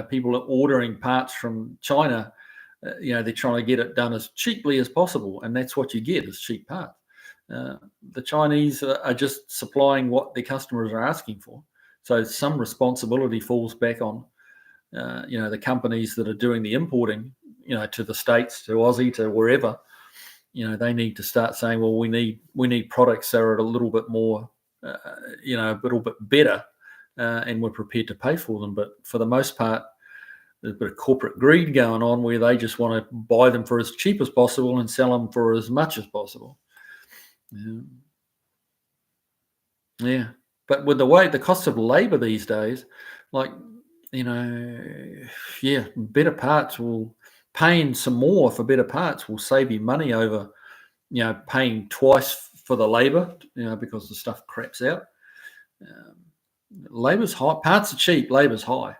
people are ordering parts from China. They're trying to get it done as cheaply as possible, and that's what you get is cheap parts. The Chinese are just supplying what their customers are asking for. So some responsibility falls back on the companies that are doing the importing, to the States, to Aussie, to wherever. They need to start saying, well, we need products that are a little bit more, a little bit better, and we're prepared to pay for them. But for the most part, there's a bit of corporate greed going on where they just want to buy them for as cheap as possible and sell them for as much as possible. Yeah. But with the cost of labor these days, better parts paying some more for better parts will save you money over, paying twice for the labor, because the stuff craps out. Labor's high. Parts are cheap. Labor's high.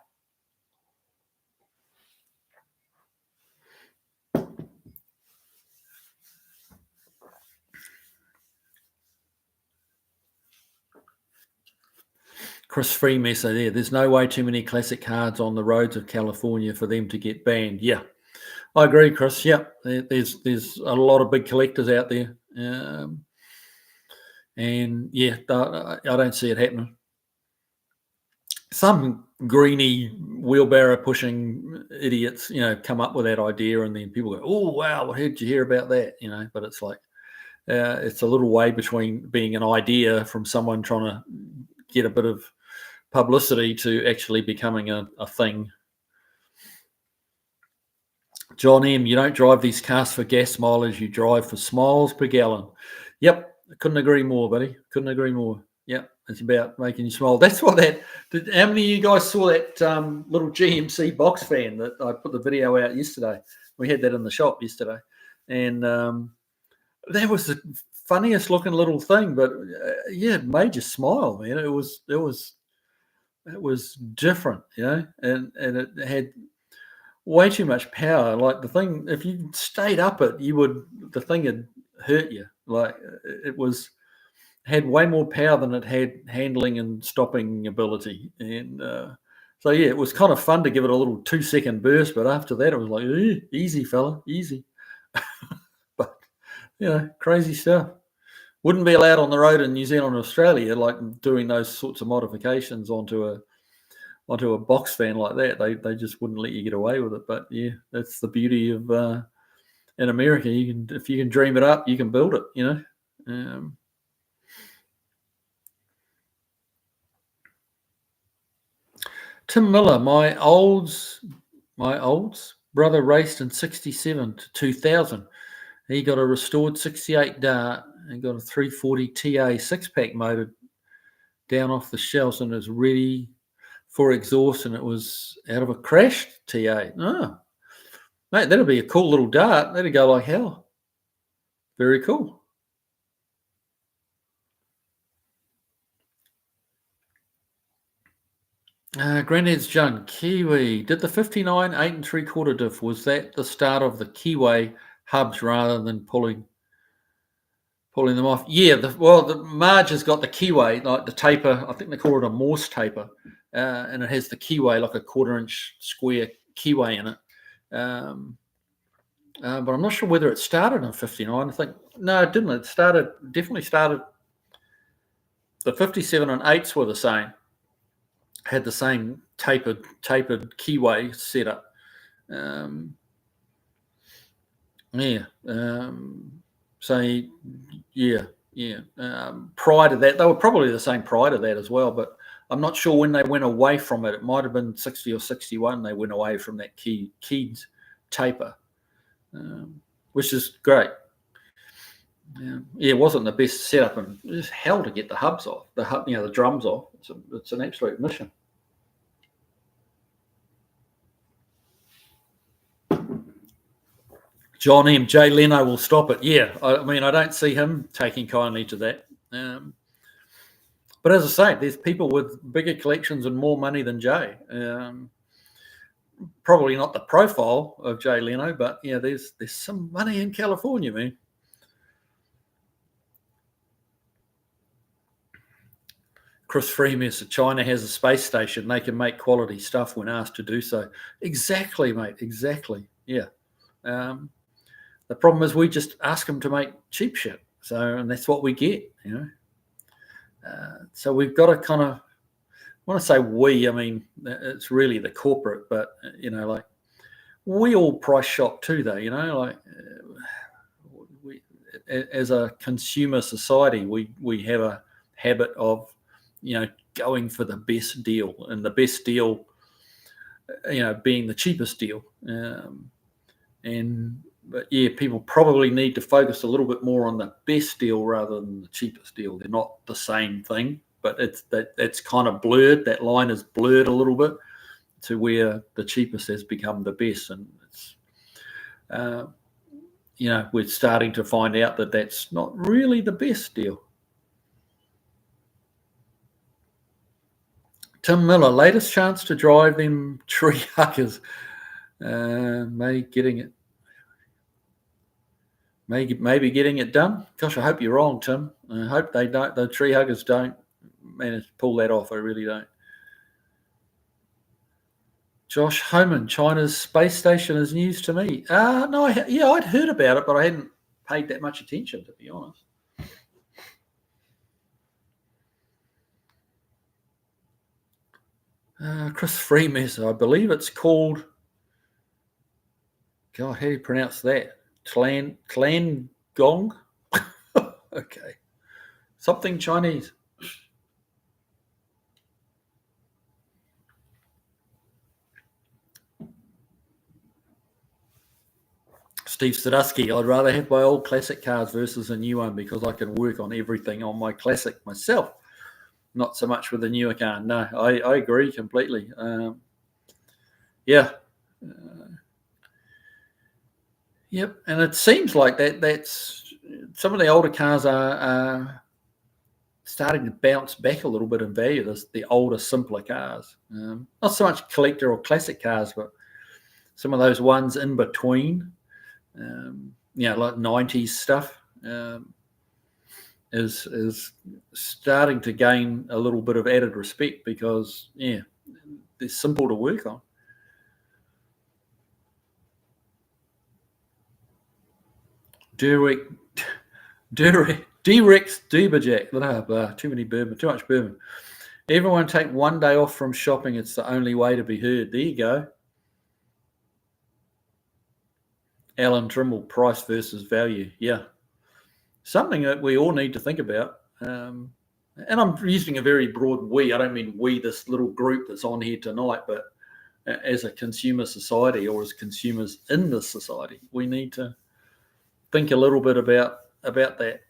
Chris Freemesser there. There's no way too many classic cars on the roads of California for them to get banned. Yeah, I agree, Chris. Yeah, there's a lot of big collectors out there, and yeah, I don't see it happening. Some greeny wheelbarrow pushing idiots, come up with that idea, and then people go, "Oh wow, what did you hear about that?" But it's like it's a little way between being an idea from someone trying to get a bit of publicity to actually becoming a thing. John M, you don't drive these cars for gas mileage, you drive for smiles per gallon. Yep, couldn't agree more, buddy. Couldn't agree more. Yep, it's about making you smile. That's what how many of you guys saw that little GMC box fan that I put the video out yesterday? We had that in the shop yesterday. And that was the funniest looking little thing, but it made you smile, man. It was different, and it had way too much power. Like the thing, if you stayed up it, the thing had hurt you. Like it had way more power than it had handling and stopping ability. And so yeah, it was kind of fun to give it a little 2-second burst, but after that it was like, easy fella, easy. But crazy stuff. Wouldn't be allowed on the road in New Zealand or Australia, like doing those sorts of modifications onto a box fan like that. They just wouldn't let you get away with it. But yeah, that's the beauty of in America. If you can dream it up, you can build it. Tim Miller, my olds brother raced in 67 to 2000. He got a restored 68 Dart and got a 340 TA 6-pack motor down off the shelves and is ready for exhaust, and it was out of a crashed TA. Oh, mate, that'll be a cool little Dart. That'll go like hell. Very cool. Granddad's Junk, Kiwi. Did the 59 8 3/4 diff, was that the start of the Kiwi hubs rather than pulling them off? Yeah, the Marge has got the Kiwi, like the taper. I think they call it a Morse taper, and it has the Kiwi, like a 1/4-inch square Kiwi in it. But I'm not sure whether it started in 59. I think no, it didn't. It definitely started. The 57 and 8s were the same. Had the same tapered Kiwi setup. So yeah. Prior to that, they were probably the same prior to that as well, but I'm not sure when they went away from it. It might have been 60 or 61. They went away from that Keeds taper, which is great. It wasn't the best setup, and it was hell to get the hubs off, the drums off. It's an absolute mission. John M. Jay Leno will stop it. Yeah, I mean, I don't see him taking kindly to that. But as I say, there's people with bigger collections and more money than Jay. Probably not the profile of Jay Leno, but there's some money in California, man. Chris Freeman said China has a space station. They can make quality stuff when asked to do so. Exactly, mate. Exactly. Yeah. The problem is we just ask them to make cheap shit. So, and that's what we get, So we've got to kind of, when I say we, I mean, it's really the corporate, but, like we all price shop too, though, like we, as a consumer society, we have a habit of, going for the best deal, and the best deal, being the cheapest deal. But yeah, people probably need to focus a little bit more on the best deal rather than the cheapest deal. They're not the same thing, but it's kind of blurred. That line is blurred a little bit to where the cheapest has become the best, and it's we're starting to find out that that's not really the best deal. Tim Miller, latest chance to drive them tree huggers. Maybe getting it done. Gosh, I hope you're wrong, Tim. I hope they don't. The tree huggers don't manage to pull that off. I really don't. Josh Homan, China's space station is news to me. No, I'd heard about it, but I hadn't paid that much attention, to be honest. Chris Freemesser, I believe it's called. God, how do you pronounce that? Clan Gong? Okay. Something Chinese. Steve Sadusky, I'd rather have my old classic cars versus a new one because I can work on everything on my classic myself. Not so much with the newer car. No, I agree completely. Yeah. Yep. And it seems like that's some of the older cars are starting to bounce back a little bit in value. The older, simpler cars. Not so much collector or classic cars, but some of those ones in between, like 90s stuff. Is starting to gain a little bit of added respect because, they're simple to work on. D-Rex Duberjack. Too much bourbon. Everyone take one day off from shopping. It's the only way to be heard. There you go. Alan Trimble, price versus value. Yeah. Something that we all need to think about. And I'm using a very broad we. I don't mean we, this little group that's on here tonight, but as a consumer society or as consumers in this society, we need to think a little bit about that.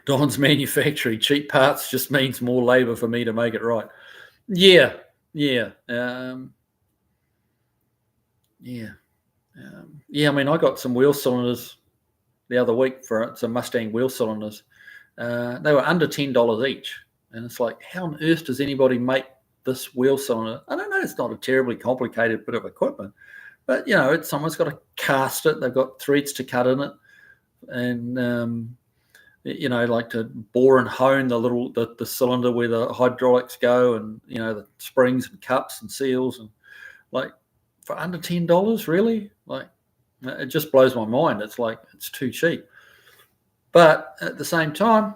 Don's manufacturing, cheap parts just means more labor for me to make it right. Yeah. I mean, I got some wheel cylinders the other week for some Mustang wheel cylinders. They were under $10 each. And it's like, how on earth does anybody make this wheel cylinder? I don't know. It's not a terribly complicated bit of equipment. But, someone's got to cast it. They've got threads to cut in it. And, like to bore and hone the cylinder where the hydraulics go and, the springs and cups and seals. And like, for under $10, really? Like, it just blows my mind. It's like, it's too cheap. But at the same time,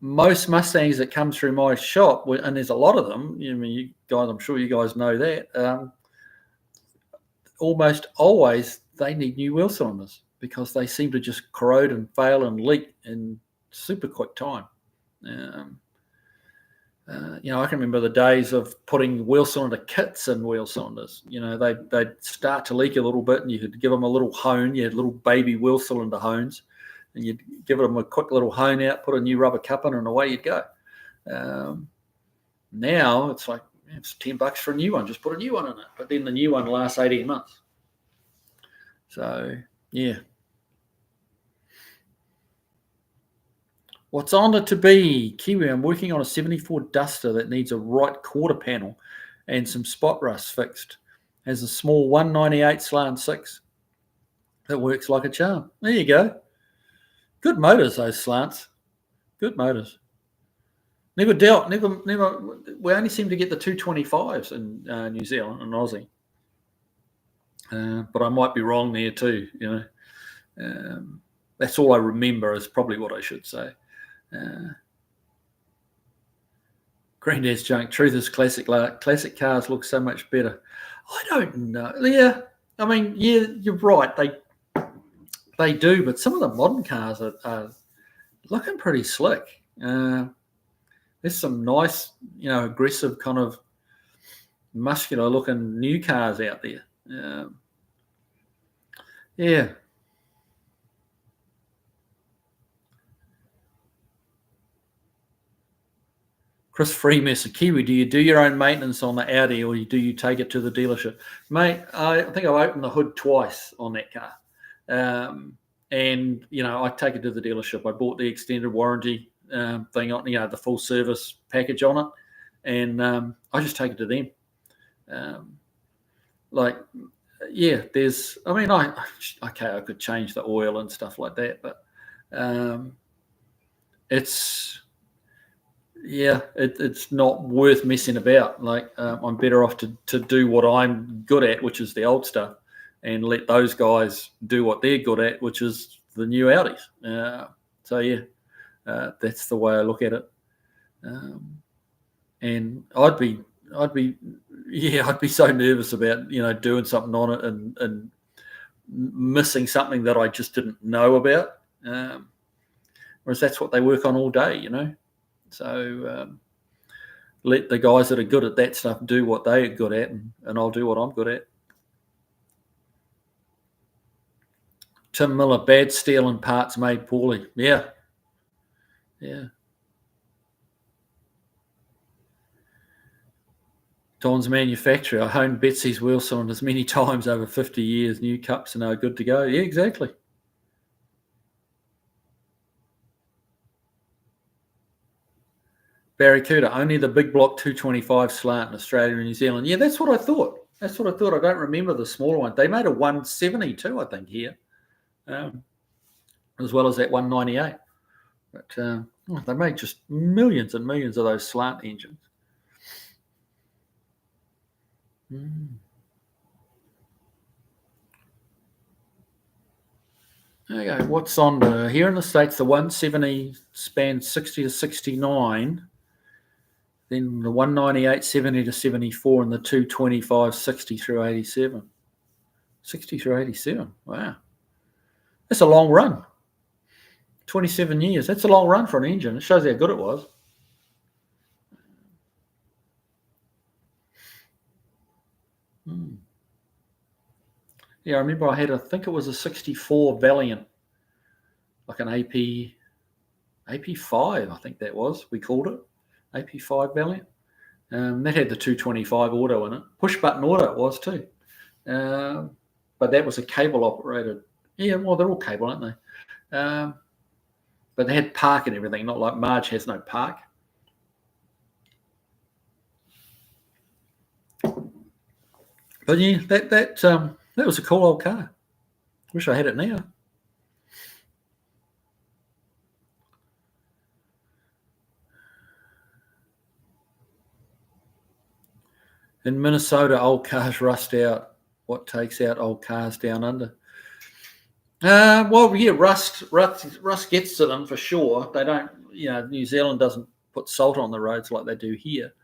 most Mustangs that come through my shop, and there's a lot of them, you guys, I'm sure you guys know that, almost always they need new wheel cylinders because they seem to just corrode and fail and leak in super quick time. I can remember the days of putting wheel cylinder kits in wheel cylinders. They'd start to leak a little bit and you could give them a little hone. You had little baby wheel cylinder hones and you'd give them a quick little hone out, put a new rubber cup in and away you'd go. Now it's like, it's $10 for a new one. Just put a new one in it. But then the new one lasts 18 months. So, yeah. What's on it to be? Kiwi, I'm working on a 74 Duster that needs a right quarter panel and some spot rust fixed. Has a small 198 slant 6 that works like a charm. There you go. Good motors, those slants. Good motors. Never dealt. Never. We only seem to get the 225s in New Zealand and Aussie. But I might be wrong there too. That's all I remember is probably what I should say. Granddad's junk. Truth is, classic cars look so much better. I don't know. Yeah, I mean, yeah, you're right. They do, but some of the modern cars are looking pretty slick. There's some nice, aggressive kind of muscular looking new cars out there. Yeah. Chris Freemesser, Kiwi, do you do your own maintenance on the Audi or do you take it to the dealership? Mate, I think I've opened the hood twice on that car. And, I take it to the dealership. I bought the extended warranty thing on, the full service package on it. And I just take it to them. I could change the oil and stuff like that, but it's not worth messing about. I'm better off to do what I'm good at, which is the old stuff, and let those guys do what they're good at, which is the new Audis. That's the way I look at it. And I'd be so nervous about doing something on it and missing something that I just didn't know about. Whereas that's what they work on all day, So let the guys that are good at that stuff do what they're good at, and I'll do what I'm good at. Tim Miller, bad steel and parts made poorly. Yeah. Don's manufacturer. I honed Betsy's wheel cylinders many times over 50 years. New cups and are good to go. Yeah, exactly. Barracuda, only the big block 225 slant in Australia and New Zealand. Yeah, that's what I thought. I don't remember the smaller one. They made a 170 too, I think, here, as well as that 198. But they made just millions and millions of those slant engines. Okay, what's on here in the States? The 170 spans 60 to 69. Then the 198, 70 to 74, and the 225, 60 through 87. 60 through 87. Wow. That's a long run. 27 years. That's a long run for an engine. It shows how good it was. Yeah, I remember I think it was a 64 Valiant, like an AP5, I think that was, we called it. AP5 Valiant. That had the 225 auto in it. Push button auto it was too. But that was a cable operated. Yeah, well, they're all cable, aren't they? But they had park and everything, not like Marge has no park. But yeah, that was a cool old car. Wish I had it now. In Minnesota, old cars rust out. What takes out old cars down under? Rust gets to them for sure. They don't, New Zealand doesn't put salt on the roads like they do here.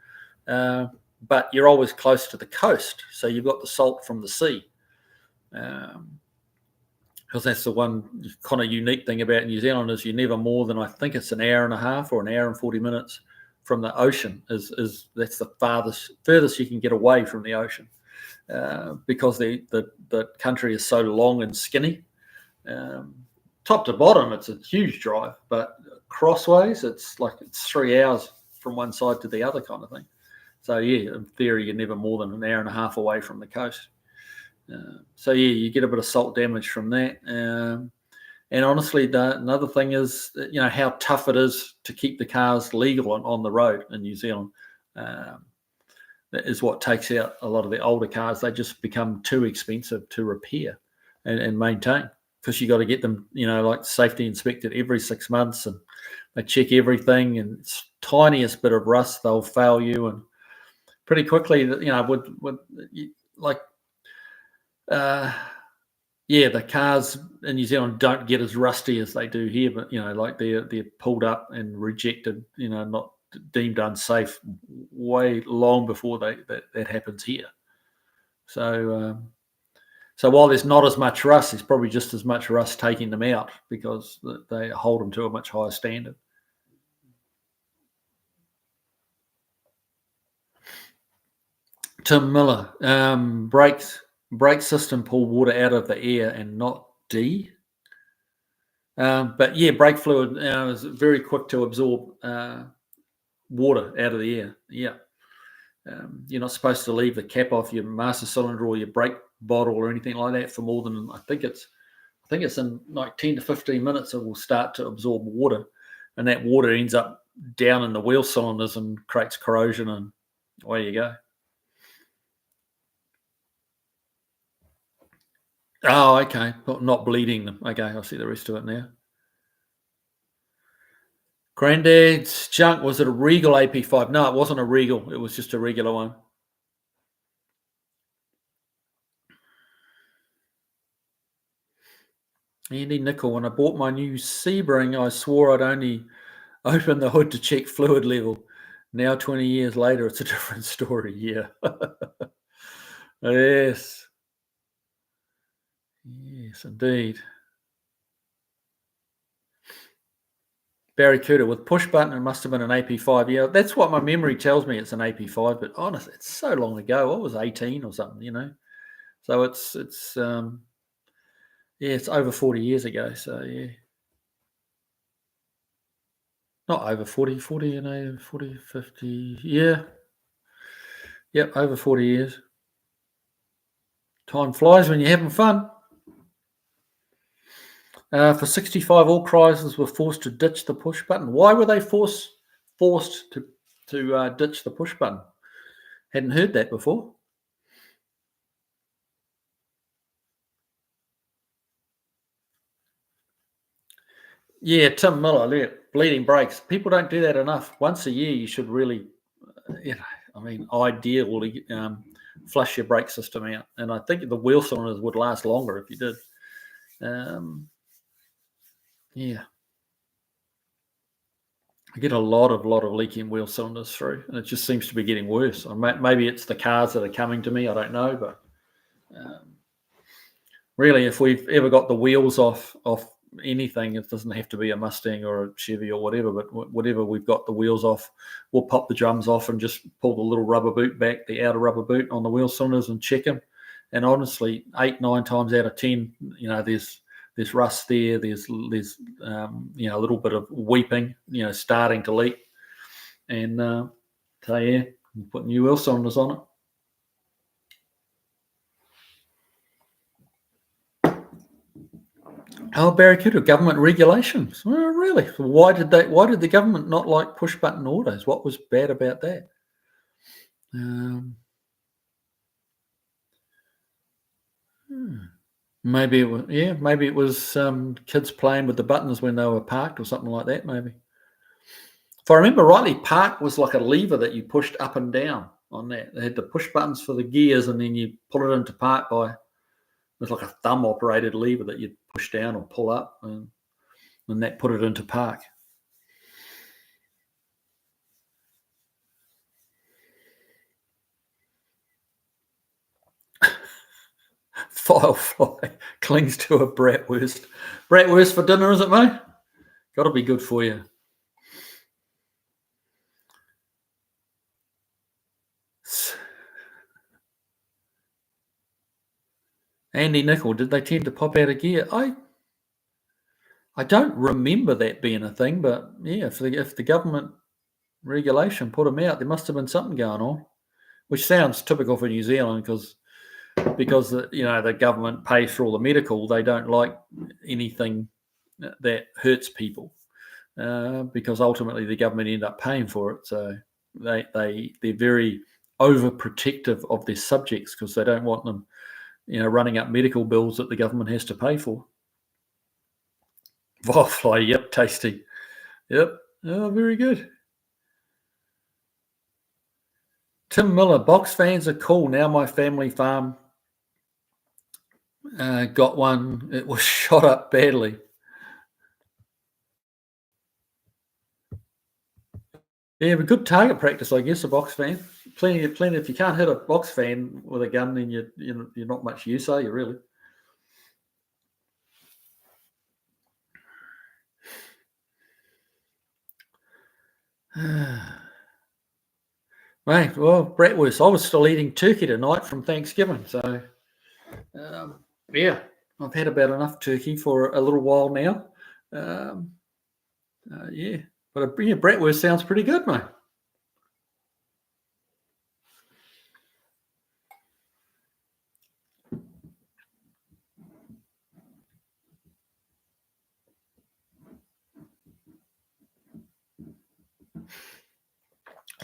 But you're always close to the coast, so you've got the salt from the sea. Because that's the one kind of unique thing about New Zealand is you're never more than, I think it's an hour and a half or an hour and 40 minutes from the ocean. Is that's the furthest you can get away from the ocean, because the country is so long and skinny. Top to bottom, it's a huge drive, but crossways, it's 3 hours from one side to the other kind of thing. So yeah, in theory, you're never more than an hour and a half away from the coast. So yeah, you get a bit of salt damage from that. And honestly, another thing is, how tough it is to keep the cars legal on the road in New Zealand. That is what takes out a lot of the older cars. They just become too expensive to repair and maintain. because you got to get them, like safety inspected every 6 months, and they check everything, and it's tiniest bit of rust, they'll fail you, and pretty quickly, would like, the cars in New Zealand don't get as rusty as they do here, but like they're pulled up and rejected, not deemed unsafe way long before that happens here. So while there's not as much rust, there's probably just as much rust taking them out because they hold them to a much higher standard. Tim Miller, brake system pull water out of the air and not D. But yeah, brake fluid is very quick to absorb water out of the air. Yeah. You're not supposed to leave the cap off your master cylinder or your brake bottle or anything like that for more than, I think it's in like 10 to 15 minutes it will start to absorb water, and that water ends up down in the wheel cylinders and creates corrosion, and away you go. Oh, okay. Not bleeding them. Okay, I see the rest of it now. Granddad's junk, was it a Regal AP5? No, it wasn't a Regal. It was just a regular one. Andy Nickel, when I bought my new Sebring, I swore I'd only open the hood to check fluid level. Now, 20 years later, it's a different story. Yeah. Yes. Yes, indeed. Barry Cooter, with push button, it must have been an AP5. Yeah, that's what my memory tells me. It's an AP5, but honestly, it's so long ago. I was 18 or something, So it's it's over 40 years ago. So yeah, not over 40, 40, 40, 50. Yeah, yep, over 40 years. Time flies when you're having fun. For 65, all Chrysler's were forced to ditch the push button. Why were they forced to ditch the push button? Hadn't heard that before. Yeah, Tim Miller, bleeding brakes. People don't do that enough. Once a year, you should really, ideally flush your brake system out. And I think the wheel cylinders would last longer if you did. Yeah. I get a lot of leaking wheel cylinders through, and it just seems to be getting worse. Maybe it's the cars that are coming to me. I don't know, but really, if we've ever got the wheels off anything, it doesn't have to be a Mustang or a Chevy or whatever, but whatever we've got the wheels off, we'll pop the drums off and just pull the little rubber boot back, the outer rubber boot on the wheel cylinders, and check them. And honestly, 8-9 times out of 10, there's rust there. There's a little bit of weeping, starting to leak, and put new wheel cylinders on it. Oh, Barracuda, government regulations. Oh, really? Why did the government not like push button autos? What was bad about that? Maybe it was kids playing with the buttons when they were parked or something like that. Maybe, if I remember rightly, park was like a lever that you pushed up and down on that. They had the push buttons for the gears, and then you pull it into park by. It was like a thumb operated lever that you'd push down or pull up, and that put it into park. Firefly clings to a bratwurst. Bratwurst for dinner, is it, mate? Got to be good for you. Andy Nickel, did they tend to pop out of gear? I don't remember that being a thing, but yeah, if the government regulation put them out, there must have been something going on, which sounds typical for New Zealand because the government pays for all the medical. They don't like anything that hurts people because ultimately the government end up paying for it. So they're very overprotective of their subjects because they don't want them running up medical bills that the government has to pay for. Firefly, yep, tasty. Yep. Oh, very good. Tim Miller, box fans are cool. Now my family farm got one. It was shot up badly. Yeah, but good target practice, I guess, a box fan. Plenty. If you can't hit a box fan with a gun, then you're not much use, are you, really? Right, well, bratwurst. I was still eating turkey tonight from Thanksgiving, so yeah, I've had about enough turkey for a little while now. Um, yeah, but yeah, bratwurst sounds pretty good, mate.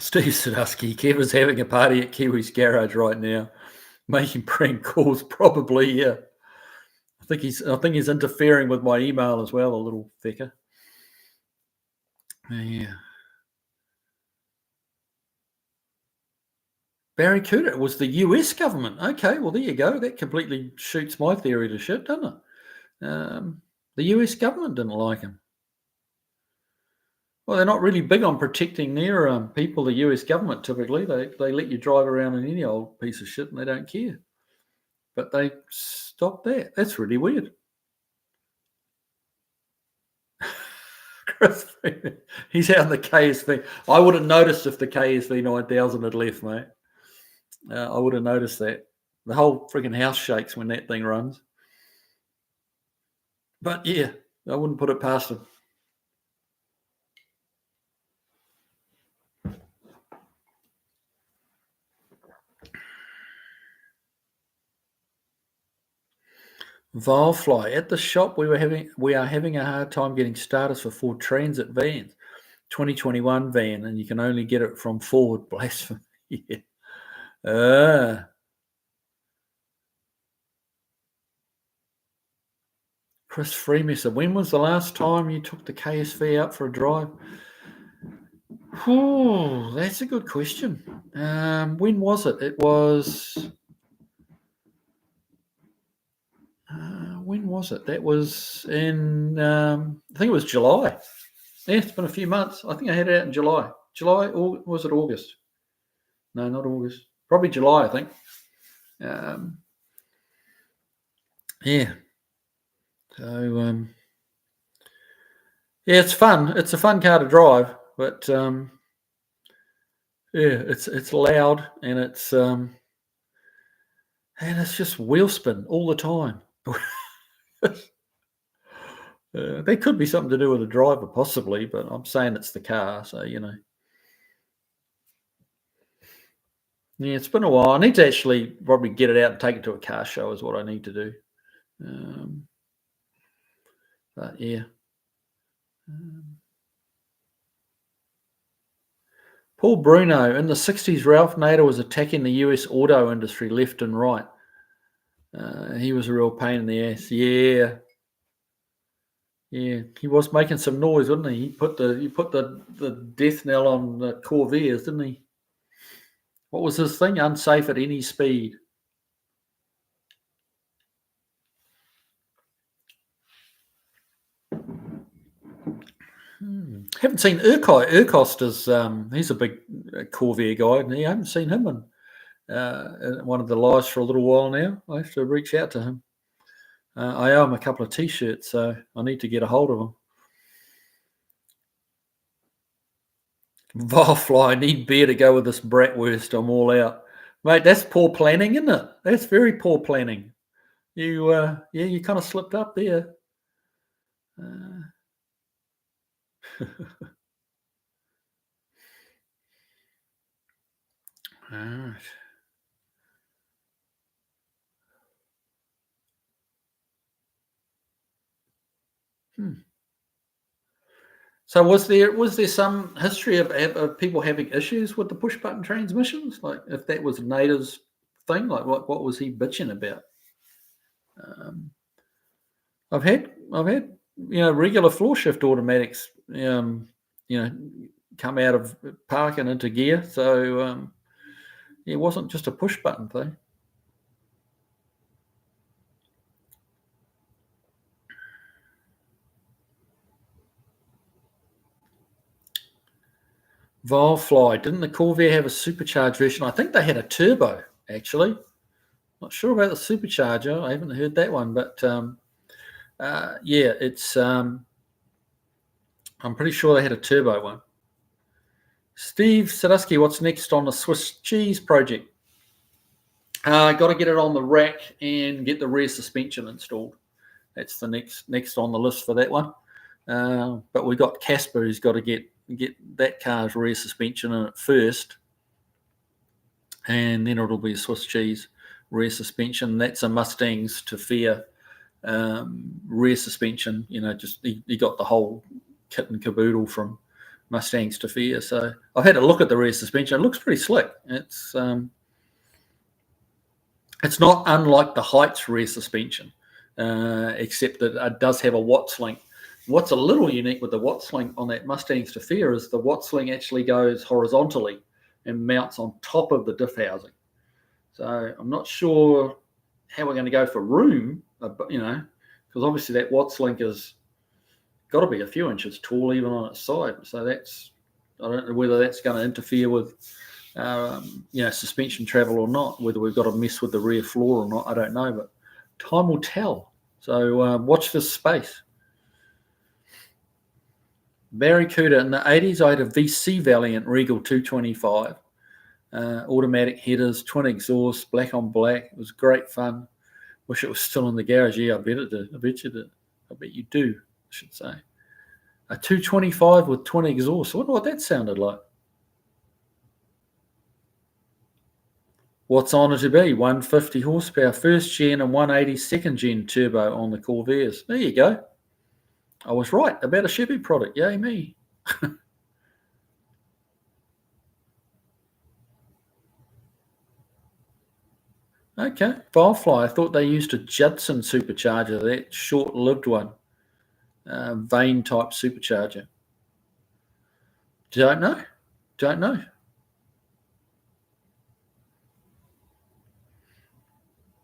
Steve Sadusky, Kev is having a party at Kiwi's garage right now, making prank calls. Probably, yeah. I think he's interfering with my email as well, a little fecker. Yeah. Barracuda, it was the US government. Okay, well, there you go. That completely shoots my theory to shit, doesn't it? The US government didn't like him. Well, they're not really big on protecting their people, the US government, typically. They let you drive around in any old piece of shit and they don't care. But they stopped that. That's really weird. Chris, he's out in the KSV. I would have noticed if the KSV 9000 had left, mate. I would have noticed that. The whole freaking house shakes when that thing runs. But yeah, I wouldn't put it past him. Vilefly. At the shop we are having a hard time getting starters for Ford Transit vans. 2021 van, and you can only get it from Ford. Blasphemy. Yeah. Chris Freemasson, when was the last time you took the KSV out for a drive? Oh, that's a good question. When was it? It was. When was it? That was in. I think it was July. Yeah, it's been a few months. I think I had it out in July. July, or was it August? No, not August. Probably July, I think. Yeah. So, yeah, it's fun. It's a fun car to drive, but yeah, it's loud and it's just wheel spin all the time. There could be something to do with the driver, possibly, but I'm saying it's the car. So yeah, it's been a while. I need to actually probably get it out and take it to a car show. Is what I need to do. But yeah. Paul Bruno, in the 60s, Ralph Nader was attacking the US auto industry left and right. He was a real pain in the ass. Yeah. Yeah, he was making some noise, wasn't he? He put the death knell on the Corvairs, didn't he? What was his thing? Unsafe at any speed. Haven't seen Urquhart. Urquhart is he's a big Corvair guy, and I haven't seen him in one of the lives for a little while now. I have to reach out to him. I owe him a couple of T-shirts, so I need to get a hold of him. Vilefly, I need beer to go with this bratwurst. I'm all out, mate. That's poor planning, isn't it? That's very poor planning. You, yeah, you kind of slipped up there. All right. So was there some history of people having issues with the push button transmissions? Like if that was Nader's thing, like what was he bitching about? I've had regular floor shift automatics, come out of park and into gear. So it wasn't just a push button thing. Volfly, didn't the Corvair have a supercharged version? I think they had a turbo, actually. Not sure about the supercharger. I haven't heard that one, but it's. I'm pretty sure they had a turbo one. Steve Sadusky, what's next on the Swiss cheese project? Got to get it on the rack and get the rear suspension installed. That's the next on the list for that one. But we got Casper, who's got to get that car's rear suspension in it first, and then it'll be a Swiss cheese rear suspension. That's a Mustang's Tafia rear suspension. Just you got the whole kit and caboodle from Mustang's Tafia. So I've had a look at the rear suspension. It looks pretty slick. It's not unlike the Heights rear suspension, except that it does have a Watts link. What's a little unique with the Watts link on that Mustang's Tafia is the Watts link actually goes horizontally and mounts on top of the diff housing. So I'm not sure how we're going to go for room, because obviously that Watts link has got to be a few inches tall even on its side. So I don't know whether that's going to interfere with suspension travel or not, whether we've got to mess with the rear floor or not, I don't know, but time will tell. So watch this space. Barracuda, in the 80s, I had a VC Valiant Regal 225, automatic headers, twin exhaust, black on black. It was great fun. Wish it was still in the garage. Yeah, I bet it did. I bet you did. I bet you do, I should say. A 225 with twin exhaust. I wonder what that sounded like. What's on it to be? 150 horsepower first gen and 180 second gen turbo on the Corvairs. There you go. I was right about a Chevy product. Yay me. Okay. Firefly. I thought they used a Judson supercharger, that short-lived one. Vane type supercharger. Don't know.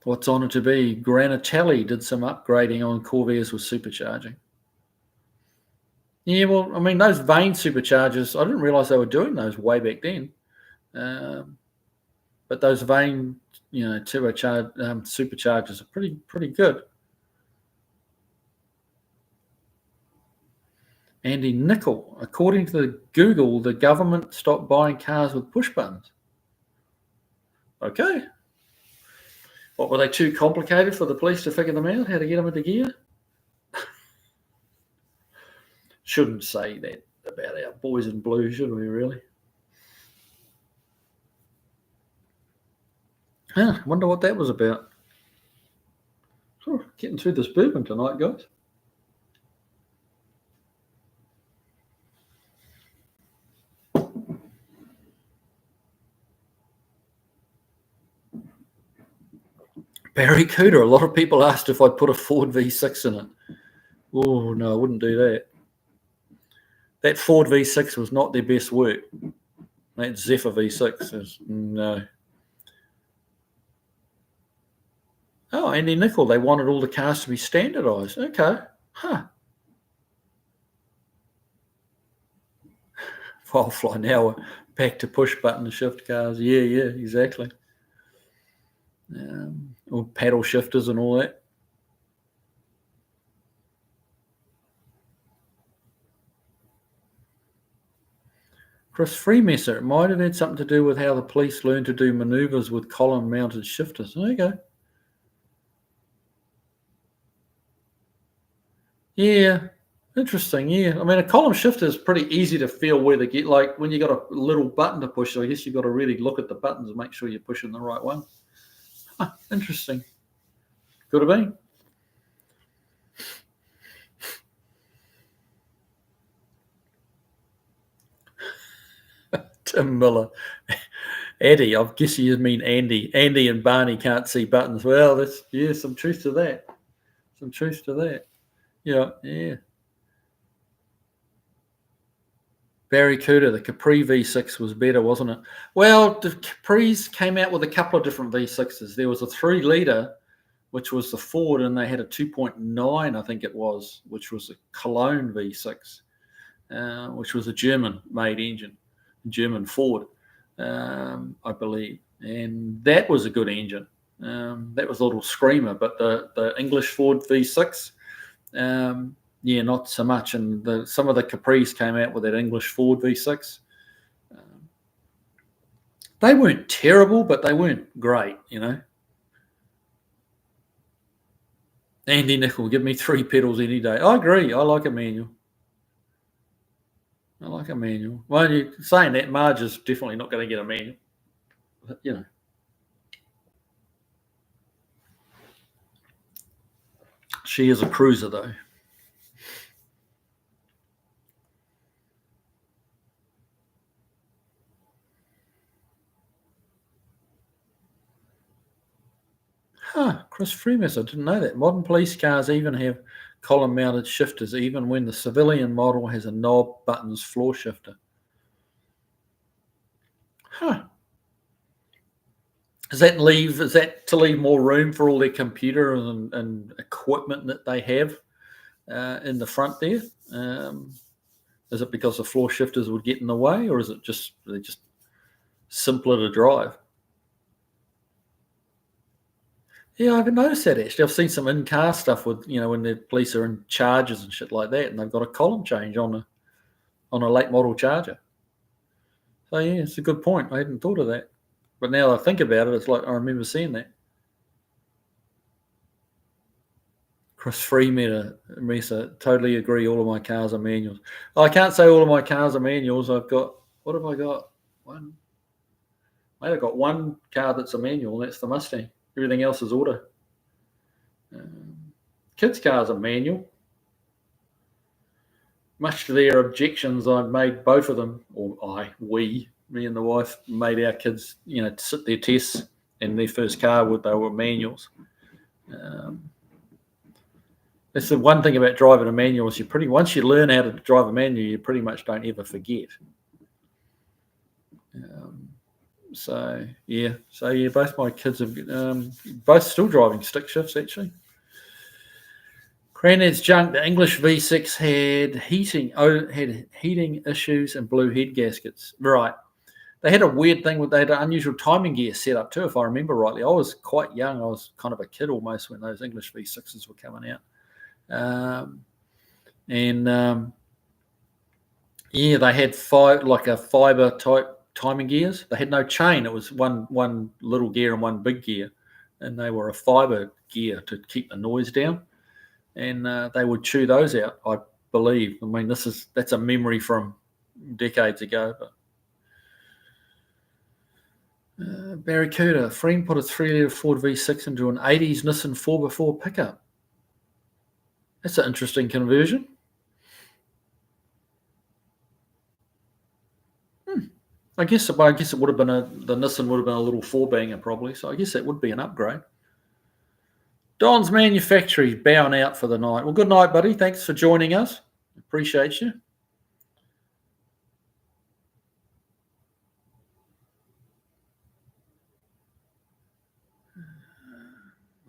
What's on it to be? Granatelli did some upgrading on Corvairs with supercharging. Yeah, well, I mean, those Vane superchargers, I didn't realize they were doing those way back then. But those Vane, superchargers are pretty good. Andy Nickel, according to Google, the government stopped buying cars with push buttons. Okay. What, were they too complicated for the police to figure them out, how to get them into gear? Shouldn't say that about our boys in blue, should we, really? I wonder what that was about. Getting through this bourbon tonight, guys. Barracuda. A lot of people asked if I'd put a Ford V6 in it. Oh, no, I wouldn't do that. That Ford V6 was not their best work. That Zephyr V6 is no. Oh, Andy Nickel, they wanted all the cars to be standardised. Okay. Firefly, now we're back to push button shift cars. Yeah, exactly. Or paddle shifters and all that. Chris Freemesser, it might have had something to do with how the police learned to do manoeuvres with column-mounted shifters. There you go. Yeah, interesting. Yeah, I mean, a column shifter is pretty easy to feel where to get. Like when you got a little button to push, so I guess you got to really look at the buttons and make sure you're pushing the right one. Interesting. Could have been. Tim Miller. Eddie, I guess you mean Andy. Andy and Barney can't see buttons. Well, some truth to that. Yeah. Barracuda, the Capri V6 was better, wasn't it? Well, the Capris came out with a couple of different V6s. There was a 3-litre, which was the Ford, and they had a 2.9, I think it was, which was a Cologne V6, which was a German-made engine, German Ford, I believe. And that was a good engine. That was a little screamer, but the English Ford V6, yeah, not so much. And some of the Capris came out with that English Ford V6. They weren't terrible, but they weren't great, you know. Andy Nickel, give me 3 pedals any day. I agree. I like a manual. Well, you're saying that, Marge is definitely not going to get a manual. But, you know. She is a cruiser, though. Chris Freemas, I didn't know that. Modern police cars even have column-mounted shifters, even when the civilian model has a knob, buttons, floor shifter. Is that to leave more room for all their computer and equipment that they have in the front there? Is it because the floor shifters would get in the way, or is it they're just simpler to drive? Yeah, I haven't noticed that actually. I've seen some in-car stuff with, when the police are in charges and shit like that, and they've got a column change on a late model Charger. So yeah, it's a good point. I hadn't thought of that, but now that I think about it, it's like I remember seeing that. Chris Mesa, totally agree. All of my cars are manuals. I can't say all of my cars are manuals. What have I got? I've got one car that's a manual, and that's the Mustang. Everything else is auto. Kids' cars are manual. Much to their objections, I've made both of them, me and the wife made our kids, sit their tests, and their first car they were manuals. That's the one thing about driving a manual is once you learn how to drive a manual, you pretty much don't ever forget. So both my kids have both still driving stick shifts actually. Cranhead's junk. The English V6 had heating issues and blew head gaskets. Right. They had a weird thing they had an unusual timing gear set up too, if I remember rightly. I was quite young. I was kind of a kid almost when those English V6s were coming out. They had a fiber type timing gears. They had no chain. It was one little gear and one big gear, and they were a fiber gear to keep the noise down. And they would chew those out, I believe. I mean, that's a memory from decades ago. But Barracuda, friend put a 3-litre Ford V6 into an 80s Nissan 4x4 pickup. That's an interesting conversion. I guess it would have been the Nissan would have been a little 4-banger probably. So I guess that would be an upgrade. Don's Manufactory bowing out for the night. Well, good night, buddy. Thanks for joining us. Appreciate you.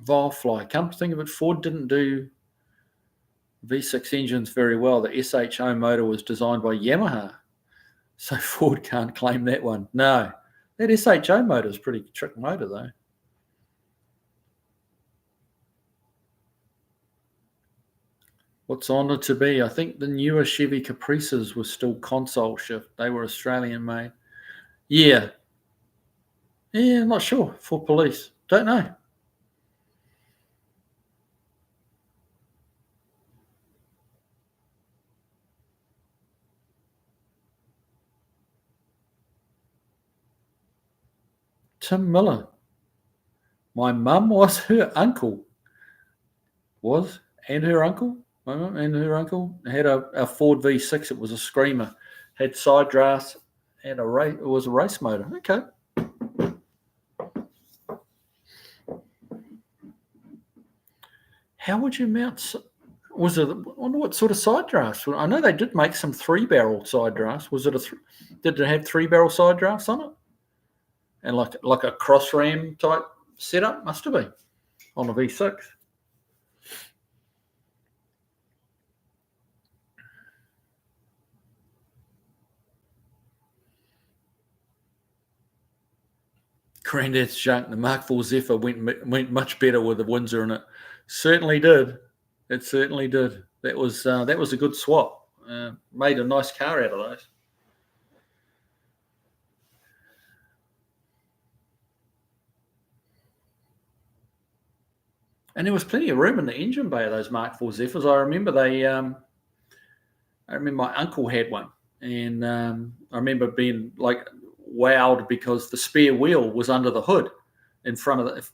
Volfly. Come to think of it, Ford didn't do V6 engines very well. The SHO motor was designed by Yamaha, so Ford can't claim that one. No, that SHO motor is a pretty trick motor, though. What's honoured to be? I think the newer Chevy Caprices were still console shift. They were Australian made. Yeah. Yeah, I'm not sure. For police. Don't know. Tim Miller. My mum was her uncle. And her uncle? My mum and her uncle had a Ford V6. It was a screamer. Had side drafts. It was a race motor. Okay. How would you mount? Was it? I wonder what sort of side drafts. I know they did make some 3-barrel side drafts. Was it did it have 3-barrel side drafts on it? And like a cross ram type setup? Must have been on a V6. Granddad's junk, the Mark IV Zephyr went much better with the Windsor in it. Certainly did. It certainly did. That was a good swap. Made a nice car out of those. And there was plenty of room in the engine bay of those Mark IV Zephyrs. I remember my uncle had one, and I remember being like wowed because the spare wheel was under the hood in front of the.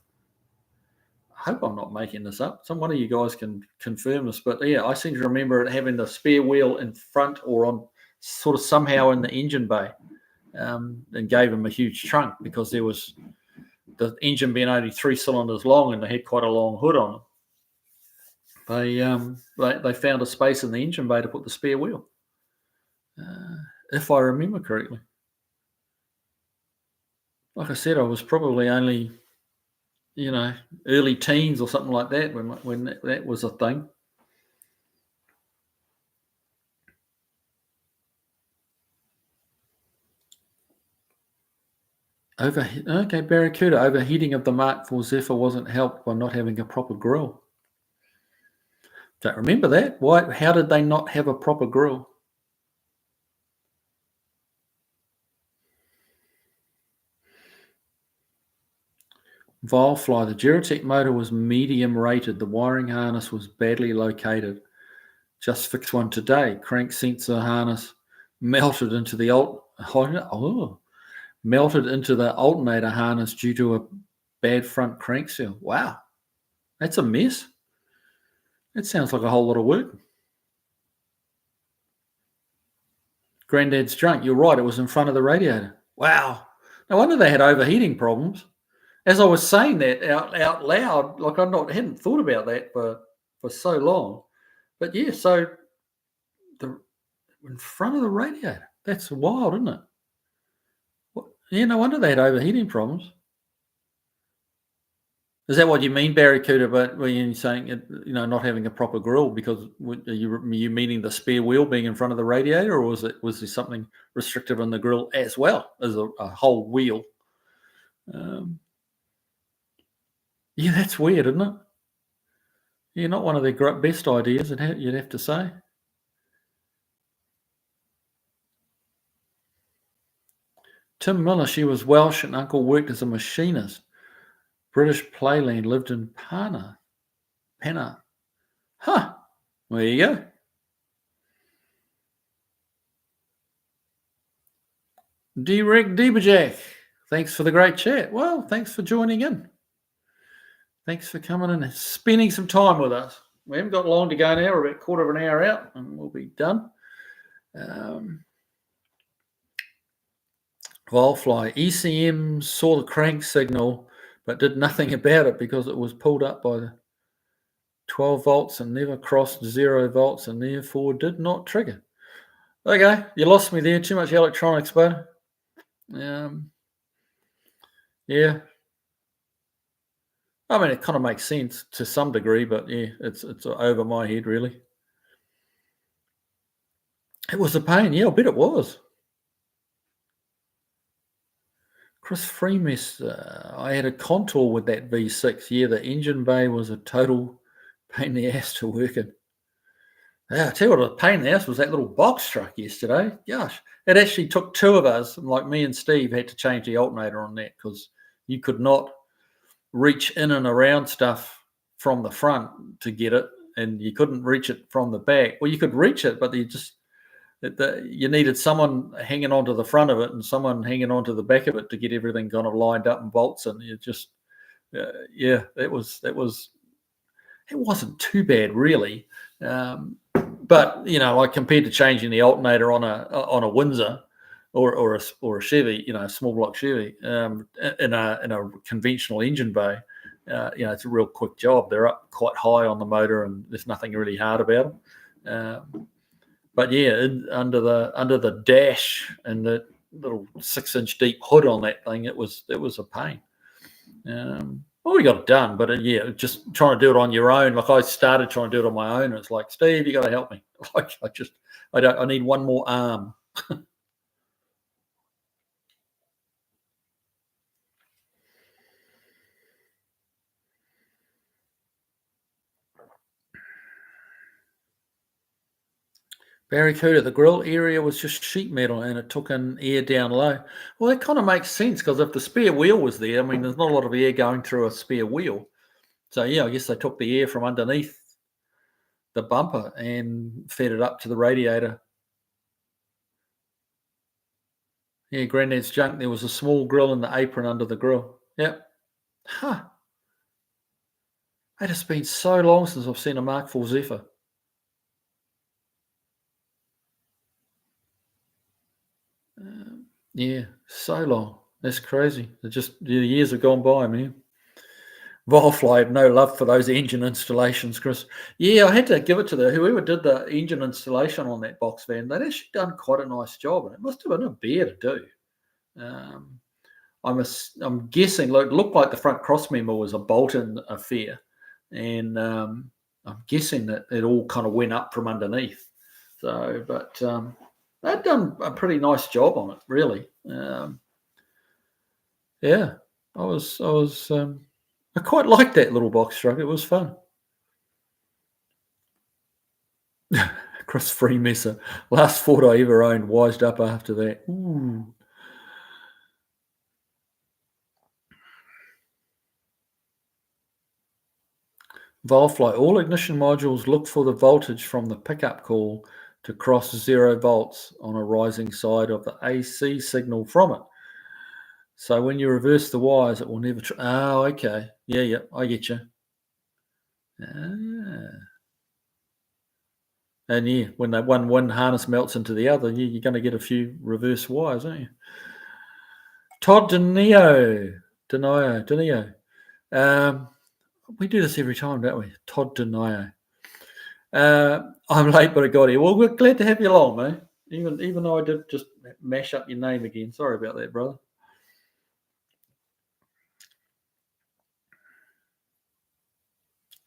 I hope I'm not making this up. One of you guys can confirm this, but yeah, I seem to remember it having the spare wheel in front or on sort of somehow in the engine bay, and gave him a huge trunk because there was the engine being only 3 cylinders long and they had quite a long hood on it. They found a space in the engine bay to put the spare wheel, if I remember correctly. Like I said, I was probably only, early teens or something like that when that was a thing. Barracuda. Overheating of the Mark IV Zephyr wasn't helped by not having a proper grill. Don't remember that. Why? How did they not have a proper grill? Vilefly, the Geratech motor was medium rated. The wiring harness was badly located. Just fixed one today. Crank sensor harness melted into the alternator harness due to a bad front crank seal. Wow, that's a mess. That sounds like a whole lot of work. Granddad's drunk. You're right. It was in front of the radiator. Wow. No wonder they had overheating problems. As I was saying that out loud, like hadn't thought about that for so long. But yeah, so in front of the radiator. That's wild, isn't it? Yeah, no wonder they had overheating problems. Is that what you mean, Barracuda? But when you're saying not having a proper grill, because are you meaning the spare wheel being in front of the radiator, or was there something restrictive on the grill as well as a whole wheel? Yeah, that's weird, isn't it? Yeah, not one of their best ideas, you'd have to say. Tim Miller, she was Welsh and uncle worked as a machinist. British Playland, lived in Panna. Huh. There you go. D-Rick Deeberjack, thanks for the great chat. Well, thanks for joining in. Thanks for coming and spending some time with us. We haven't got long to go now. We're about a quarter of an hour out and we'll be done. Vilefly, ECM saw the crank signal but did nothing about it because it was pulled up by the 12 volts and never crossed 0 volts and therefore did not trigger. Okay, you lost me there. Too much electronics, bud. Yeah. I mean, it kind of makes sense to some degree, but yeah, it's over my head, really. It was a pain. Yeah, I bet it was. Chris Freemester, I had a Contour with that V6. Yeah, the engine bay was a total pain in the ass to work in. Yeah, I tell you what, a pain in the ass was that little box truck yesterday. Gosh, it actually took 2 of us, like me and Steve, had to change the alternator on that because you could not reach in and around stuff from the front to get it, and you couldn't reach it from the back. Well, you could reach it, but you needed someone hanging onto the front of it and someone hanging onto the back of it to get everything kind of lined up and bolts. And it just, it wasn't too bad really. But like compared to changing the alternator on a Windsor or a Chevy, a small block Chevy, in a conventional engine bay, it's a real quick job. They're up quite high on the motor, and there's nothing really hard about them. But yeah, under the dash and the little 6-inch deep hood on that thing, it was a pain. Well, we got it done, but yeah, just trying to do it on your own. Like I started trying to do it on my own. And it's like, Steve, you got to help me. Like I need one more arm. Barracuda, the grill area was just sheet metal and it took in air down low. Well, that kind of makes sense because if the spare wheel was there, I mean, there's not a lot of air going through a spare wheel. So, yeah, I guess they took the air from underneath the bumper and fed it up to the radiator. Yeah, Granddad's junk. There was a small grill in the apron under the grill. Yep. Huh. It has been so long since I've seen a Mark IV Zephyr. Yeah, so long. That's crazy. The years have gone by, man. Volfly had no love for those engine installations, Chris. Yeah, I had to give it to whoever did the engine installation on that box van. They'd actually done quite a nice job, and it must have been a bear to do. I'm guessing. It looked like the front cross member was a bolt-in affair, and I'm guessing that it all kind of went up from underneath. So, but they'd done a pretty nice job on it, really. Yeah, I quite liked that little box truck. It was fun. Cross free messer. Last Ford I ever owned, wised up after that. Ooh. Volfly, all ignition modules look for the voltage from the pickup coil to cross 0 volts on a rising side of the AC signal from it. So when you reverse the wires, it will never. Oh, okay. Yeah, I get you. And yeah, when that one harness melts into the other, you're going to get a few reverse wires, aren't you? Todd Denio. We do this every time, don't we? Todd Denio. I'm late, but I got here. Well, we're glad to have you along, mate. Even though I did just mash up your name again. Sorry about that, brother.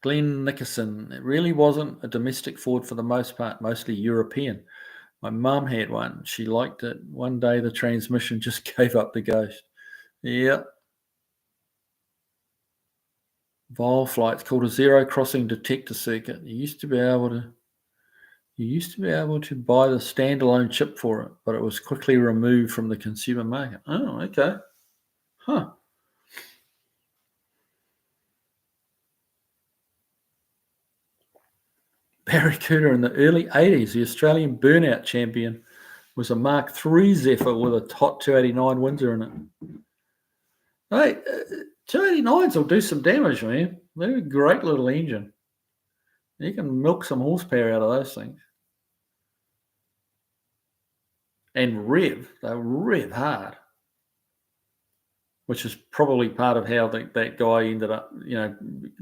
Glenn Nickerson. It really wasn't a domestic Ford for the most part, mostly European. My mum had one. She liked it. One day the transmission just gave up the ghost. Yep. Volfly. It's called a zero crossing detector circuit. You used to be able to buy the standalone chip for it, but it was quickly removed from the consumer market. Oh, okay. Huh. Barracuda in the early 80s, the Australian burnout champion, was a Mark III Zephyr with a Hot 289 Windsor in it. Hey, 289s will do some damage, man. They're a great little engine. You can milk some horsepower out of those things. And they rev hard, which is probably part of how that guy ended up,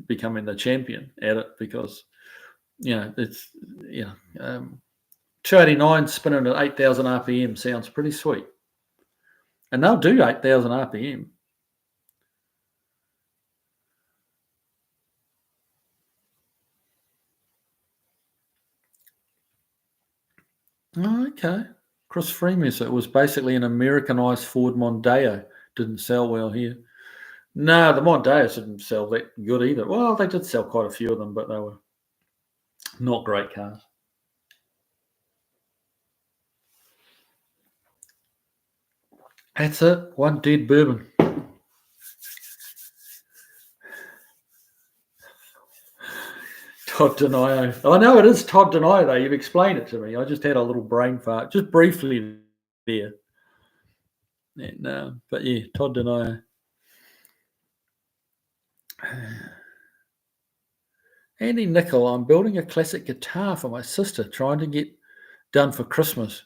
becoming the champion at it, because, it's, 289 spinning at 8,000 RPM sounds pretty sweet. And they'll do 8,000 RPM. Oh, okay. Chris Freemus, it was basically an Americanized Ford Mondeo. Didn't sell well here. No, the Mondeos didn't sell that good either. Well, they did sell quite a few of them, but they were not great cars. That's it. One dead bourbon. Todd Denio. I know it is Todd Denio, though. You've explained it to me. I just had a little brain fart, just briefly there. And, but yeah, Todd Denio. Andy Nickel, I'm building a classic guitar for my sister, trying to get done for Christmas.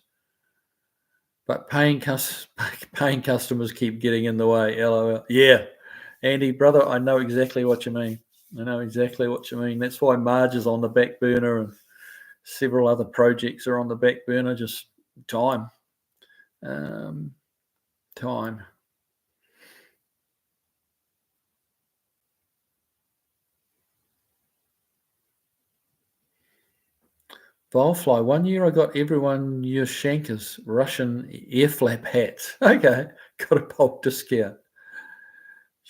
But paying customers keep getting in the way. LOL. Yeah. Andy, brother, I know exactly what you mean. I know exactly what you mean. That's why Marge is on the back burner and several other projects are on the back burner. Just time. Time. Vilefly. One year I got everyone Yushanka's Russian air flap hats. Okay. Got a bulk discount.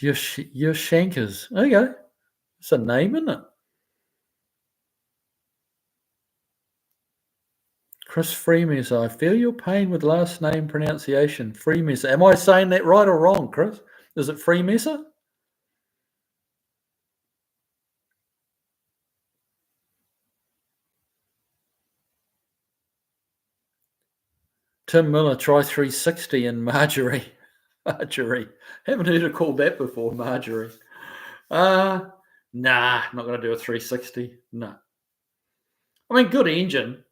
Yushanka's. Okay. It's a name, isn't it? Chris Freemesser. I feel your pain with last name pronunciation. Freemesser. Am I saying that right or wrong, Chris? Is it Freemesser? Tim Miller, try 360 and Marjorie. Marjorie. Haven't heard her called that before, Marjorie. Nah, not going to do a 360. No. I mean, good engine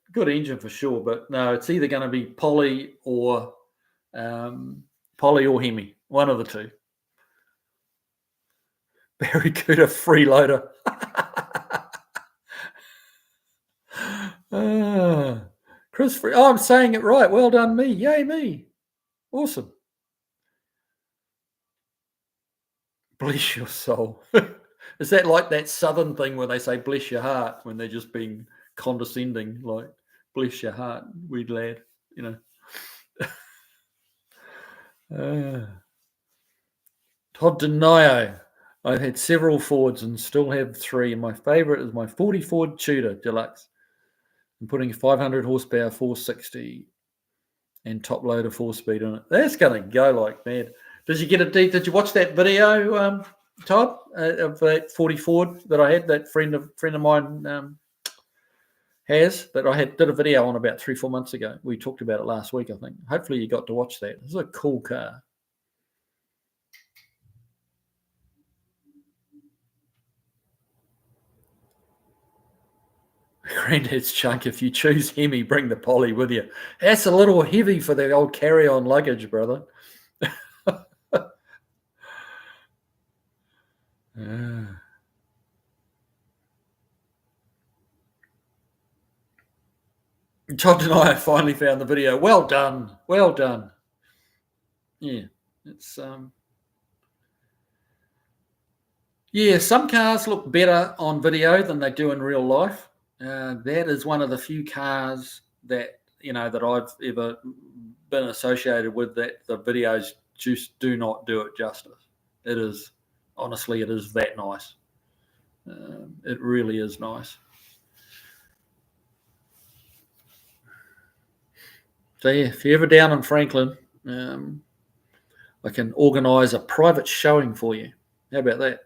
for sure, but no, it's either going to be Poly or Hemi, one of the two. Barracuda freeloader. Chris Free. Oh, I'm saying it right. Well done, me. Yay, me. Awesome. Bless your soul. Is that like that southern thing where they say bless your heart when they're just being condescending, like bless your heart, wee lad, you know? Todd Denio. I've had several Fords and still have 3. My favourite is my 40 Ford Tudor Deluxe. I'm putting 500 horsepower 460 and top loader 4-speed on it. That's going to go like mad. Did you watch that video, Todd, of that 40 Ford that I had? That friend of mine has that I did a video on about 3-4 months ago. We talked about it last week, I think. Hopefully you got to watch that. It's a cool car. Granddad's chunk. If you choose Hemi, bring the Poly with you. That's a little heavy for the old carry-on luggage, brother. Todd and I finally found the video. Well done. Well done. Yeah, it's yeah, some cars look better on video than they do in real life. That is one of the few cars that that I've ever been associated with that the videos just do not do it justice. It is honestly, it is that nice. It really is nice. So yeah, if you're ever down in Franklin, I can organise a private showing for you. How about that?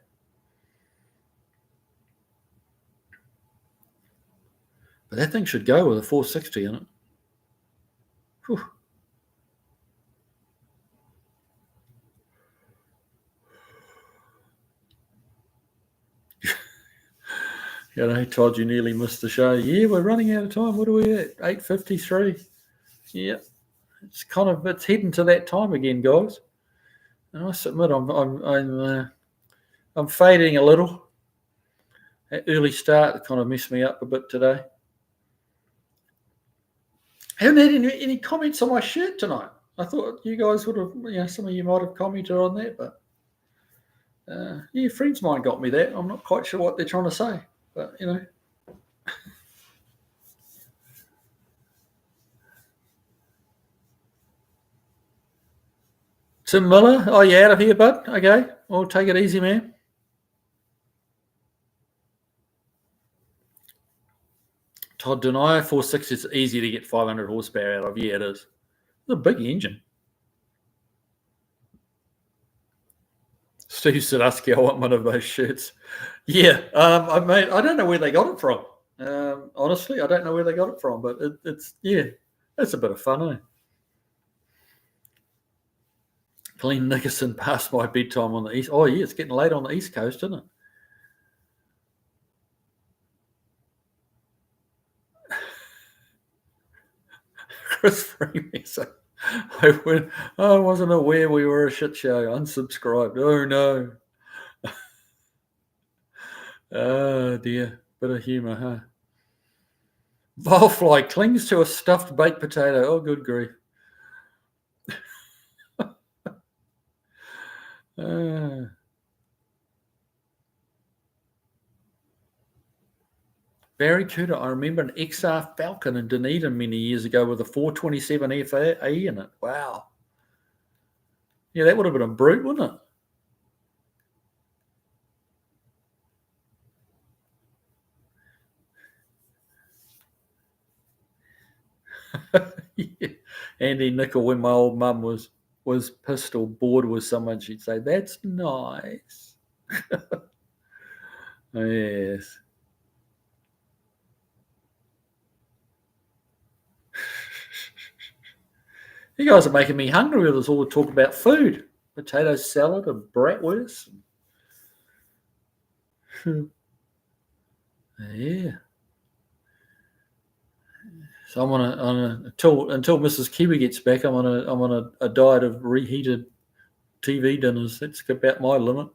But that thing should go with a 460 in it. Whew. Todd, you nearly missed the show. Yeah, we're running out of time. What are we at? 8:53. Yeah, it's heading to that time again, guys. And I must admit, I'm fading a little. That early start kind of messed me up a bit today. I haven't had any comments on my shirt tonight. I thought you guys would have, some of you might have commented on that, but yeah, friends of mine got me that. I'm not quite sure what they're trying to say, but Tim Miller, oh, you out of here, bud? Okay, well, take it easy, man. Todd Denier, 460 is easy to get 500 horsepower out of. Yeah, it is. It's a big engine. Steve Sadusky, I want one of those shirts. Yeah, I don't know where they got it from. Honestly, I don't know where they got it from, but it's a bit of fun, eh? Glenn Nickerson past my bedtime on the east. Oh yeah, it's getting late on the east coast, isn't it? Chris Freemason. I wasn't aware we were a shit show. Unsubscribed. Oh no. Oh dear, bit of humour, huh? Volefly clings to a stuffed baked potato. Oh, good grief. Uh, Barracuda, I remember an XR Falcon in Dunedin many years ago with a 427 FE in it. Wow. Yeah, that would have been a brute, wouldn't it? Yeah. Andy Nickel, when my old mum was pissed or bored with someone, she'd say, "That's nice." Yes. You guys are making me hungry with us all the talk about food. Potato salad and bratwurst. Yeah. So I'm until Mrs. Kiwi gets back. I'm on a diet of reheated TV dinners. That's about my limit.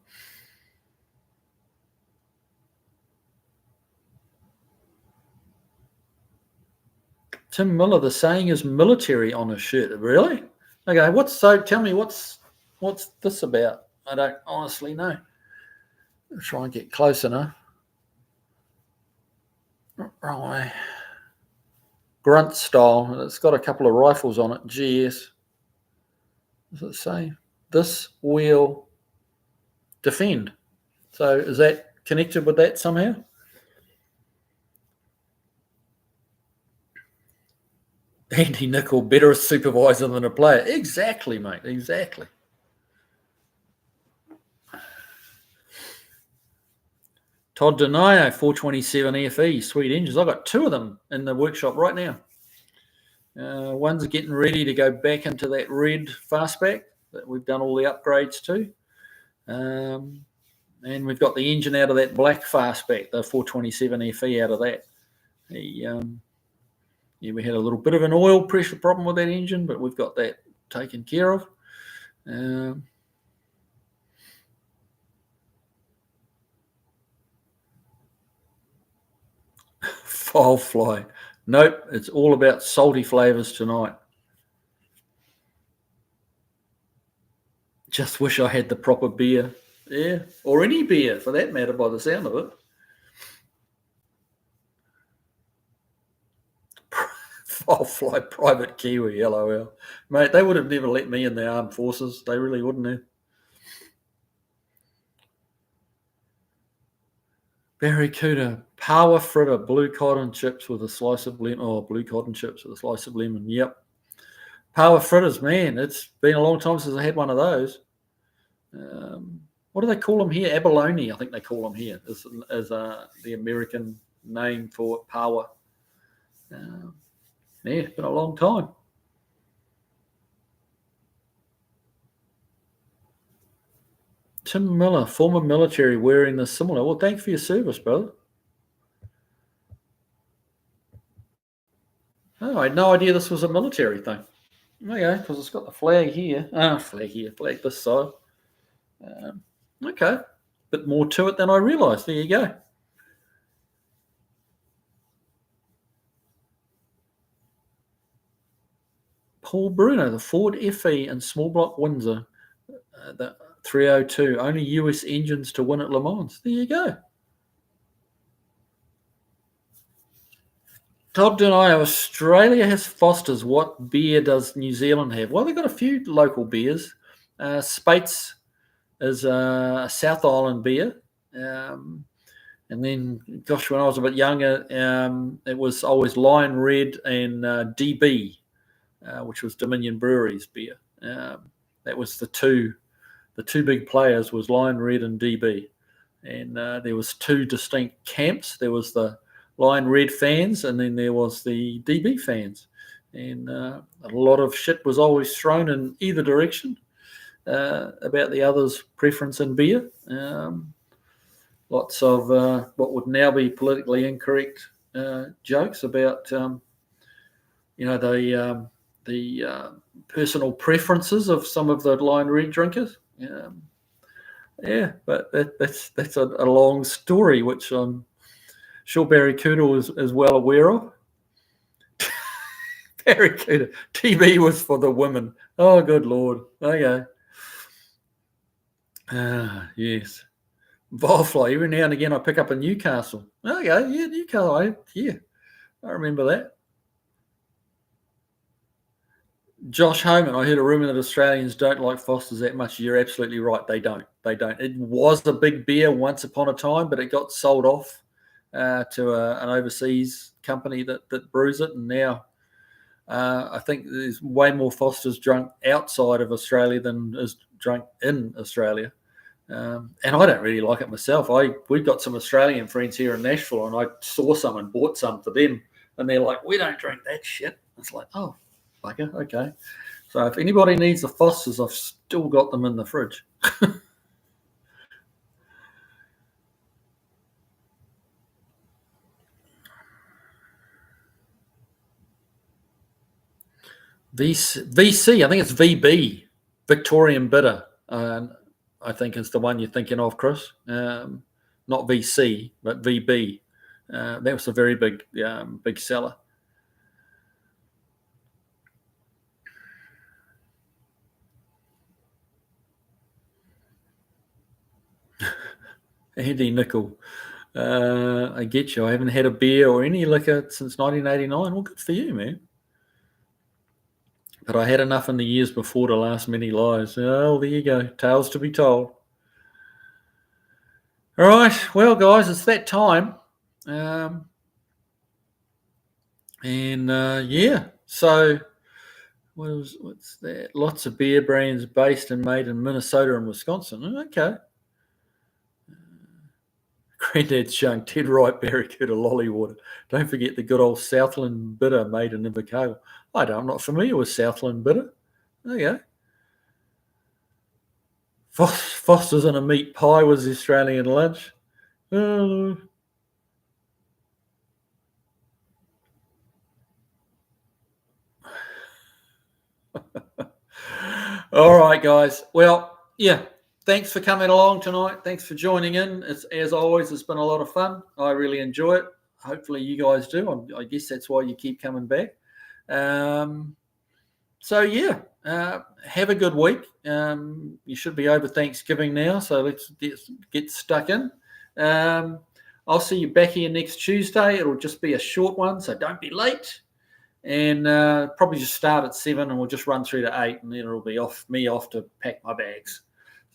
Tim Miller, the saying is military on a shirt. Really? Okay. Tell me what's this about? I don't honestly know. I'll try and get close enough. Wrong way. Grunt style. It's got a couple of rifles on it. GS. Does it say? This will defend. So is that connected with that somehow? Andy Nickel, better a supervisor than a player. Exactly, mate. Exactly. Todd Denio, 427 FE, sweet engines. I've got two of them in the workshop right now. One's getting ready to go back into that red fastback that we've done all the upgrades to. And we've got the engine out of that black fastback, the 427 FE out of that. We had a little bit of an oil pressure problem with that engine, but we've got that taken care of. File fly. Nope, it's all about salty flavors tonight. Just wish I had the proper beer. Yeah, or any beer for that matter, by the sound of it. File fly private Kiwi, LOL. Mate, they would have never let me in the armed forces. They really wouldn't have. Barracuda, power fritter, blue cotton chips with a slice of lemon. Oh, blue cotton chips with a slice of lemon. Yep. Power fritters, man. It's been a long time since I had one of those. What do they call them here? Abalone, I think they call them here, as the American name for power. Yeah, it's been a long time. Tim Miller, former military, wearing the similar. Well, thanks for your service, brother. Oh, I had no idea this was a military thing. Okay, because it's got the flag here. Flag this side. Okay, bit more to it than I realised. There you go. Paul Bruno, the Ford FE and small block Windsor, the 302, only US engines to win at Le Mans. There you go. Todd Denio, Australia has Foster's. What beer does New Zealand have? Well, they've got a few local beers. Spates is a South Island beer. And then, gosh, when I was a bit younger, it was always Lion Red and DB, which was Dominion Brewery's beer. That was the two big players was Lion Red and DB. And there was two distinct camps. There was the Lion Red fans, and then there was the DB fans. And a lot of shit was always thrown in either direction about the other's preference in beer. Lots of what would now be politically incorrect jokes about, the personal preferences of some of the Lion Red drinkers. Yeah, but that's a long story, which I'm sure Barracuda is well aware of. Barracuda. TV was for the women. Oh, good Lord. Okay. Yes. Volfly. Every now and again I pick up a Newcastle. Okay, yeah, Newcastle. Yeah, I remember that. Josh Homan, I heard a rumor that Australians don't like Fosters that much. You're absolutely right. They don't. They don't. It was a big beer once upon a time, but it got sold off to an overseas company that brews it. And now I think there's way more Fosters drunk outside of Australia than is drunk in Australia. And I don't really like it myself. We've got some Australian friends here in Nashville, and I saw some and bought some for them. And they're like, we don't drink that shit. It's like, oh, bugger, okay. So if anybody needs the Fosters, I've still got them in the fridge. VC, I think it's VB, Victorian Bitter. I think is the one you're thinking of, Chris. Not VC, but VB. That was a very big seller. Andy Nickel. I get you. I haven't had a beer or any liquor since 1989. Well, good for you, man. But I had enough in the years before to last many lives. Oh, there you go. Tales to be told. All right. Well, guys, it's that time. Yeah. So what's that? Lots of beer brands based and made in Minnesota and Wisconsin. Okay. Granddad's showing Ted Wright Barracuda lolly water. Don't forget the good old Southland Bitter made in Invercargill. I'm not familiar with Southland Bitter. There you go. Foster's and a meat pie was the Australian lunch. All right, guys. Well, yeah. Thanks for coming along tonight. Thanks for joining in. As always, it's been a lot of fun. I really enjoy it. Hopefully, you guys do. I guess that's why you keep coming back. So yeah, have a good week. You should be over Thanksgiving now, so let's get stuck in. I'll see you back here next Tuesday. It'll just be a short one, so don't be late. And probably just start at 7 and we'll just run through to 8, and then it'll be off to pack my bags.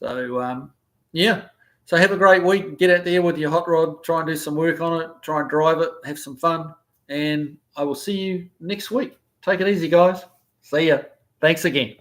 So, yeah. So have a great week. Get out there with your hot rod. Try and do some work on it. Try and drive it. Have some fun. And I will see you next week. Take it easy, guys. See ya. Thanks again.